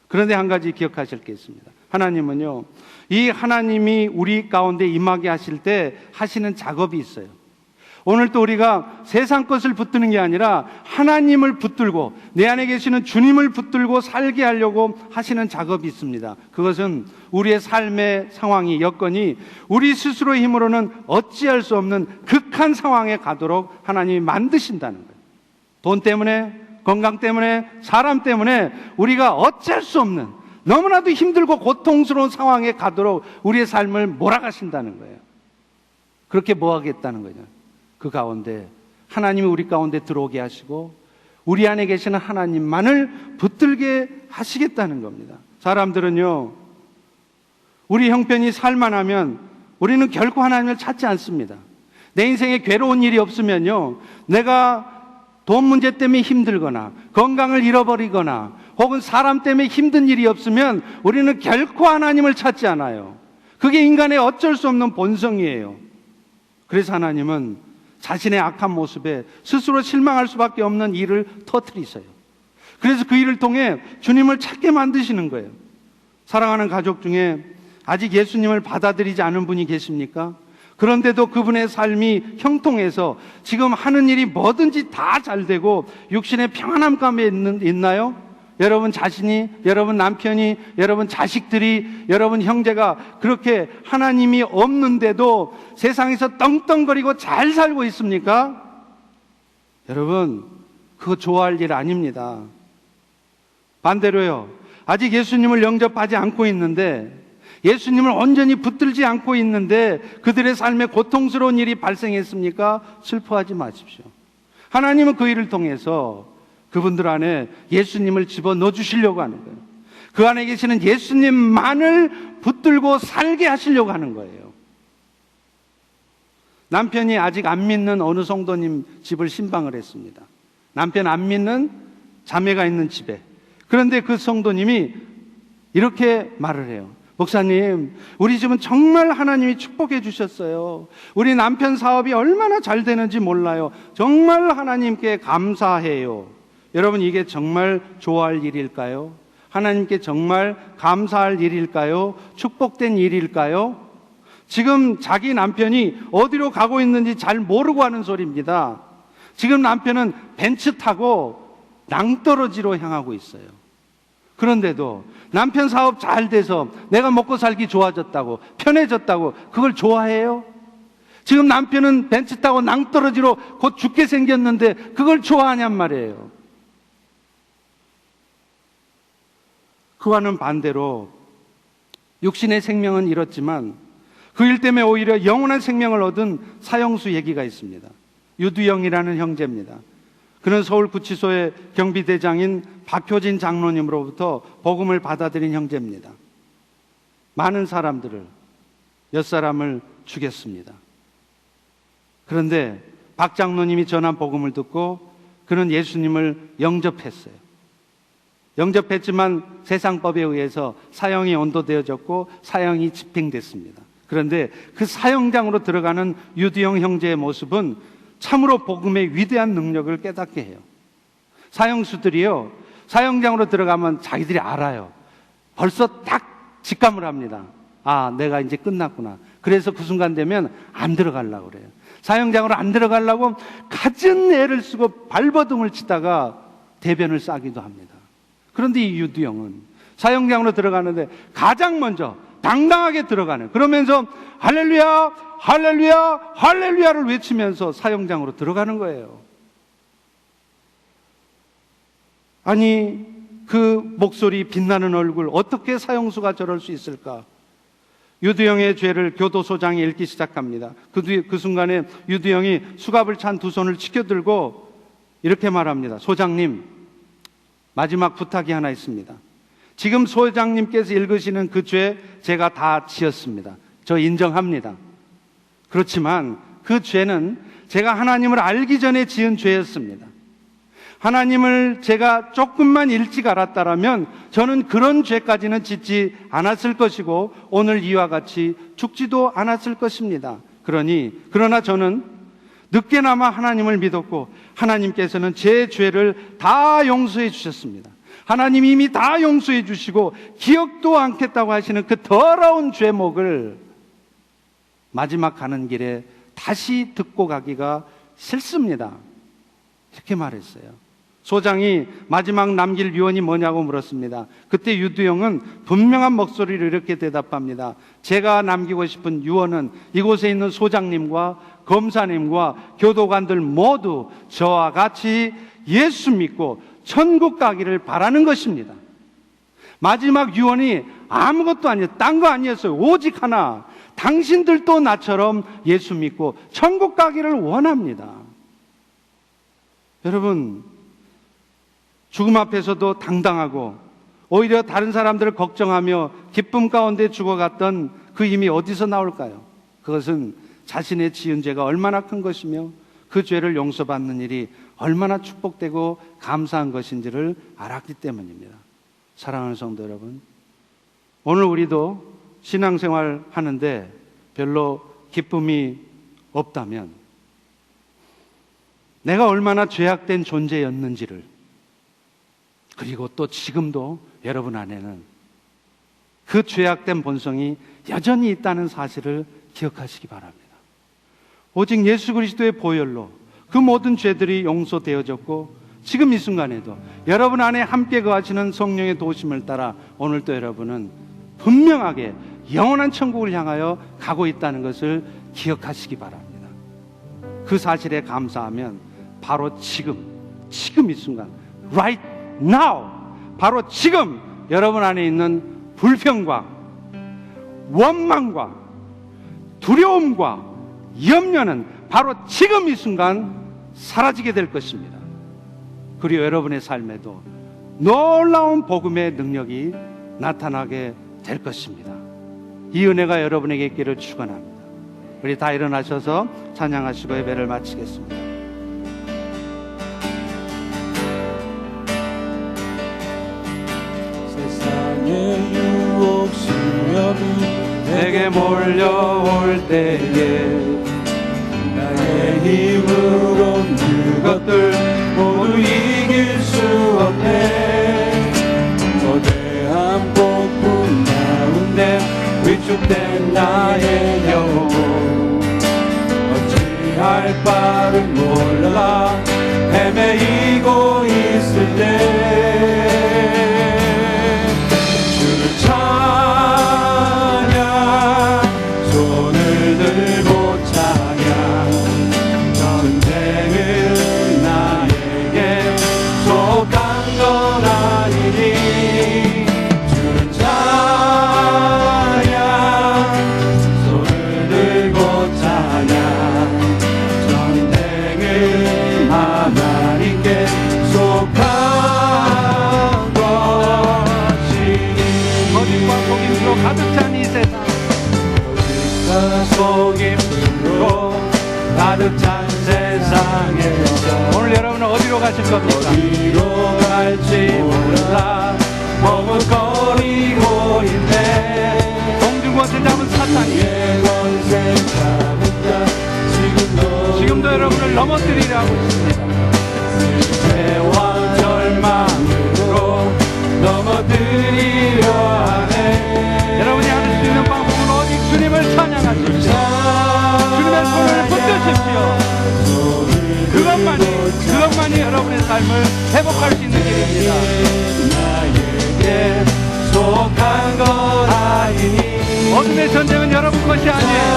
그런데 한 가지 기억하실 게 있습니다. 하나님은요, 이 하나님이 우리 가운데 임하게 하실 때 하시는 작업이 있어요. 오늘 또 우리가 세상 것을 붙드는 게 아니라 하나님을 붙들고 내 안에 계시는 주님을 붙들고 살게 하려고 하시는 작업이 있습니다. 그것은 우리의 삶의 상황이, 여건이 우리 스스로의 힘으로는 어찌할 수 없는 극한 상황에 가도록 하나님이 만드신다는 거예요. 돈 때문에, 건강 때문에, 사람 때문에 우리가 어찌할 수 없는 너무나도 힘들고 고통스러운 상황에 가도록 우리의 삶을 몰아가신다는 거예요. 그렇게 뭐 하겠다는 거냐? 그 가운데 하나님이 우리 가운데 들어오게 하시고 우리 안에 계시는 하나님만을 붙들게 하시겠다는 겁니다. 사람들은요, 우리 형편이 살만하면 우리는 결코 하나님을 찾지 않습니다. 내 인생에 괴로운 일이 없으면요, 내가 돈 문제 때문에 힘들거나 건강을 잃어버리거나 혹은 사람 때문에 힘든 일이 없으면 우리는 결코 하나님을 찾지 않아요. 그게 인간의 어쩔 수 없는 본성이에요. 그래서 하나님은 자신의 악한 모습에 스스로 실망할 수밖에 없는 일을 터뜨리세요. 그래서 그 일을 통해 주님을 찾게 만드시는 거예요. 사랑하는 가족 중에 아직 예수님을 받아들이지 않은 분이 계십니까? 그런데도 그분의 삶이 형통해서 지금 하는 일이 뭐든지 다 잘 되고 육신의 평안함 가운데 있나요? 여러분 자신이, 여러분 남편이, 여러분 자식들이, 여러분 형제가 그렇게 하나님이 없는데도 세상에서 떵떵거리고 잘 살고 있습니까? 여러분, 그거 좋아할 일 아닙니다. 반대로요, 아직 예수님을 영접하지 않고 있는데, 예수님을 온전히 붙들지 않고 있는데 그들의 삶에 고통스러운 일이 발생했습니까? 슬퍼하지 마십시오. 하나님은 그 일을 통해서 그분들 안에 예수님을 집어넣어 주시려고 하는 거예요. 그 안에 계시는 예수님만을 붙들고 살게 하시려고 하는 거예요. 남편이 아직 안 믿는 어느 성도님 집을 신방을 했습니다. 남편 안 믿는 자매가 있는 집에. 그런데 그 성도님이 이렇게 말을 해요. 목사님, 우리 집은 정말 하나님이 축복해 주셨어요. 우리 남편 사업이 얼마나 잘 되는지 몰라요. 정말 하나님께 감사해요. 여러분, 이게 정말 좋아할 일일까요? 하나님께 정말 감사할 일일까요? 축복된 일일까요? 지금 자기 남편이 어디로 가고 있는지 잘 모르고 하는 소리입니다. 지금 남편은 벤츠 타고 낭떠러지로 향하고 있어요. 그런데도 남편 사업 잘 돼서 내가 먹고 살기 좋아졌다고, 편해졌다고, 그걸 좋아해요? 지금 남편은 벤츠 타고 낭떠러지로 곧 죽게 생겼는데 그걸 좋아하냔 말이에요. 그와는 반대로 육신의 생명은 잃었지만 그 일 때문에 오히려 영원한 생명을 얻은 사형수 얘기가 있습니다. 유두영이라는 형제입니다. 그는 서울구치소의 경비대장인 박효진 장로님으로부터 복음을 받아들인 형제입니다. 많은 사람들을, 몇 사람을 죽였습니다. 그런데 박 장로님이 전한 복음을 듣고 그는 예수님을 영접했어요. 영접했지만 세상법에 의해서 사형이 언도되어졌고 사형이 집행됐습니다. 그런데 그 사형장으로 들어가는 유두영 형제의 모습은 참으로 복음의 위대한 능력을 깨닫게 해요. 사형수들이요, 사형장으로 들어가면 자기들이 알아요. 벌써 딱 직감을 합니다. 아, 내가 이제 끝났구나. 그래서 그 순간 되면 안 들어가려고 그래요. 사형장으로 안 들어가려고 갖은 애를 쓰고 발버둥을 치다가 대변을 싸기도 합니다. 그런데 이 유두영은 사형장으로 들어가는데 가장 먼저 당당하게 들어가는, 그러면서 할렐루야, 할렐루야, 할렐루야를 외치면서 사형장으로 들어가는 거예요. 아니, 그 목소리, 빛나는 얼굴, 어떻게 사형수가 저럴 수 있을까? 유두영의 죄를 교도소장이 읽기 시작합니다. 그 순간에 유두영이 수갑을 찬 두 손을 치켜들고 이렇게 말합니다. 소장님, 마지막 부탁이 하나 있습니다. 지금 소장님께서 읽으시는 그 죄 제가 다 지었습니다. 저 인정합니다. 그렇지만 그 죄는 제가 하나님을 알기 전에 지은 죄였습니다. 하나님을 제가 조금만 일찍 알았다라면 저는 그런 죄까지는 짓지 않았을 것이고 오늘 이와 같이 죽지도 않았을 것입니다. 그러나 저는 늦게나마 하나님을 믿었고 하나님께서는 제 죄를 다 용서해 주셨습니다. 하나님이 이미 다 용서해 주시고 기억도 않겠다고 하시는 그 더러운 죄목을 마지막 가는 길에 다시 듣고 가기가 싫습니다. 이렇게 말했어요. 소장이 마지막 남길 유언이 뭐냐고 물었습니다. 그때 유두영은 분명한 목소리로 이렇게 대답합니다. 제가 남기고 싶은 유언은 이곳에 있는 소장님과 검사님과 교도관들 모두 저와 같이 예수 믿고 천국 가기를 바라는 것입니다. 마지막 유언이 아무것도 아니에요. 딴 거 아니었어요. 오직 하나, 당신들도 나처럼 예수 믿고 천국 가기를 원합니다. 여러분, 죽음 앞에서도 당당하고 오히려 다른 사람들을 걱정하며 기쁨 가운데 죽어갔던 그 힘이 어디서 나올까요? 그것은 자신의 지은 죄가 얼마나 큰 것이며 그 죄를 용서받는 일이 얼마나 축복되고 감사한 것인지를 알았기 때문입니다. 사랑하는 성도 여러분, 오늘 우리도 신앙생활 하는데 별로 기쁨이 없다면 내가 얼마나 죄악된 존재였는지를, 그리고 또 지금도 여러분 안에는 그 그 죄악된 본성이 여전히 있다는 사실을 기억하시기 바랍니다. 오직 예수 그리스도의 보혈로 그 모든 죄들이 용서되어졌고 지금 이 순간에도 여러분 안에 함께 거하시는 성령의 도우심을 따라 오늘도 여러분은 분명하게 영원한 천국을 향하여 가고 있다는 것을 기억하시기 바랍니다. 그 사실에 감사하면 바로 지금 이 순간 right now, 바로 지금 여러분 안에 있는 불평과 원망과 두려움과 염려는 바로 지금 이 순간 사라지게 될 것입니다. 그리고 여러분의 삶에도 놀라운 복음의 능력이 나타나게 될 것입니다. 이 은혜가 여러분에게 있기를 축원합니다. 우리 다 일어나셔서 찬양하시고 예배를 마치겠습니다. 세상의 유혹 수염이 내게 몰려올 때에 나의 힘으로 그것들 모두 이길 수 없네. 거대한 폭풍 가운데 위축된 나의 영혼 어찌할 바를 몰라 헤매이고 있을 때 주를 찬양, 손을 들고 찬양. 전쟁은 나에게 속한 건 아니니 주를 찬양, 손을 들고 찬양. 전쟁은 하나님께 속한 것이니 거짓과 속임수로 가득 찬 이 세상, 거짓과 속임수로 가득 찬 세상에서 오늘 여러분은 어디로 가실 겁니까? 어디로 갈지 몰라 머뭇거리고 있네. 공중권세 잡은 사탄이 내 권세 잡은 자 지금도 여러분을 넘어뜨리려 하고 있습니다. 실패와 절망으로 넘어뜨리려 하네. 여러분이 할 수 있는 방법은 오직 주님을 찬양하십시오. 주님의 손을 붙드십시오. 그것만이 여러분의 삶을 회복할 수 있는 길입니다. 나에게 속한 것 아니니 어둠의 전쟁은 여러분 것이 아니에요.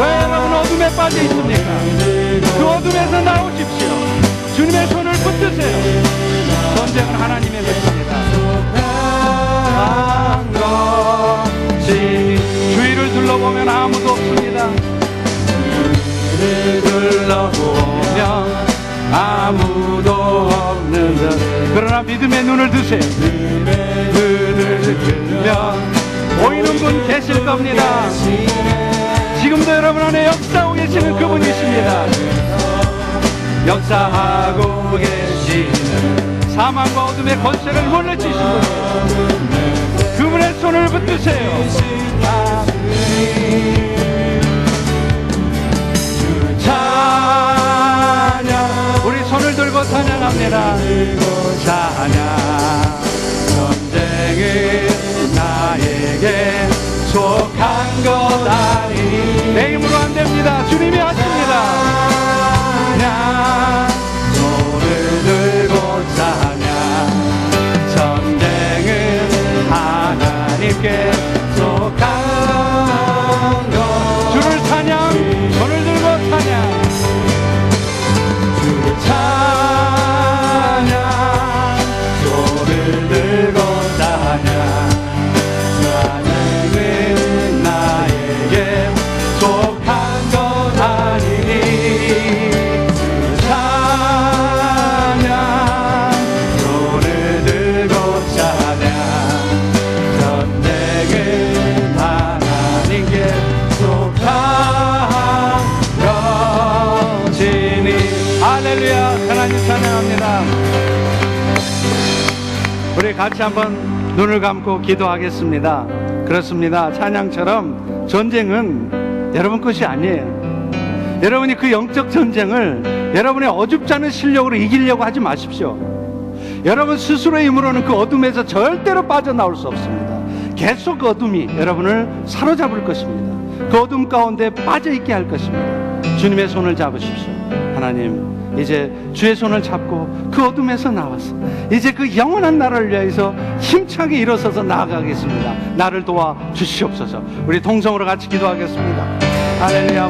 왜 여러분 어둠에 빠져 있습니까? 그 어둠에서 나오십시오. 주님의 손을 붙드세요. 전쟁은 하나님의 것입니다. 속한 것이 주위를 둘러보면 아무도 없습니다. 주를 둘러보면 아무도 없는 듯 그러나 믿음의 눈을 드세요. 눈을 들면 보이는 분 계실 겁니다. 지금도 여러분 안에 역사하고 계시는 그분이십니다. 역사하고 계시는 사망과 어둠의 권세를 물리치신 분, 그분의 손을 붙드세요. 주를 찬양, 우리 손을 들고 찬양합니다. 찬양. 전쟁은 나에게 속한 것 아니니 내 힘으로 안 됩니다. 주님이 하십니다. 찬양, 손을 들고 찬양. 전쟁은 하나님께 속한 것. 주를 찬양, 손을 들고 찬양. 주를 찬양, 손을 들고 찬양. 찬양은 나에게 속한 것 아니니 주를 찬양, 손을 들고 찬양. 전쟁은 하나님께 속한 것이니. 할렐루야. 하나님 찬양합니다. 우리 같이 한번 눈을 감고 기도하겠습니다. 그렇습니다. 찬양처럼 전쟁은 여러분 것이 아니에요. 여러분이 그 영적 전쟁을 여러분의 어줍지 않은 실력으로 이기려고 하지 마십시오. 여러분 스스로의 힘으로는 그 어둠에서 절대로 빠져나올 수 없습니다. 계속 어둠이 여러분을 사로잡을 것입니다. 그 어둠 가운데 빠져있게 할 것입니다. 주님의 손을 잡으십시오. 하나님, 이제 주의 손을 잡고 그 어둠에서 나와서 이제 그 영원한 나라를 위해서 힘차게 일어서서 나아가겠습니다. 나를 도와 주시옵소서. 우리 동성으로 같이 기도하겠습니다. 할렐루야.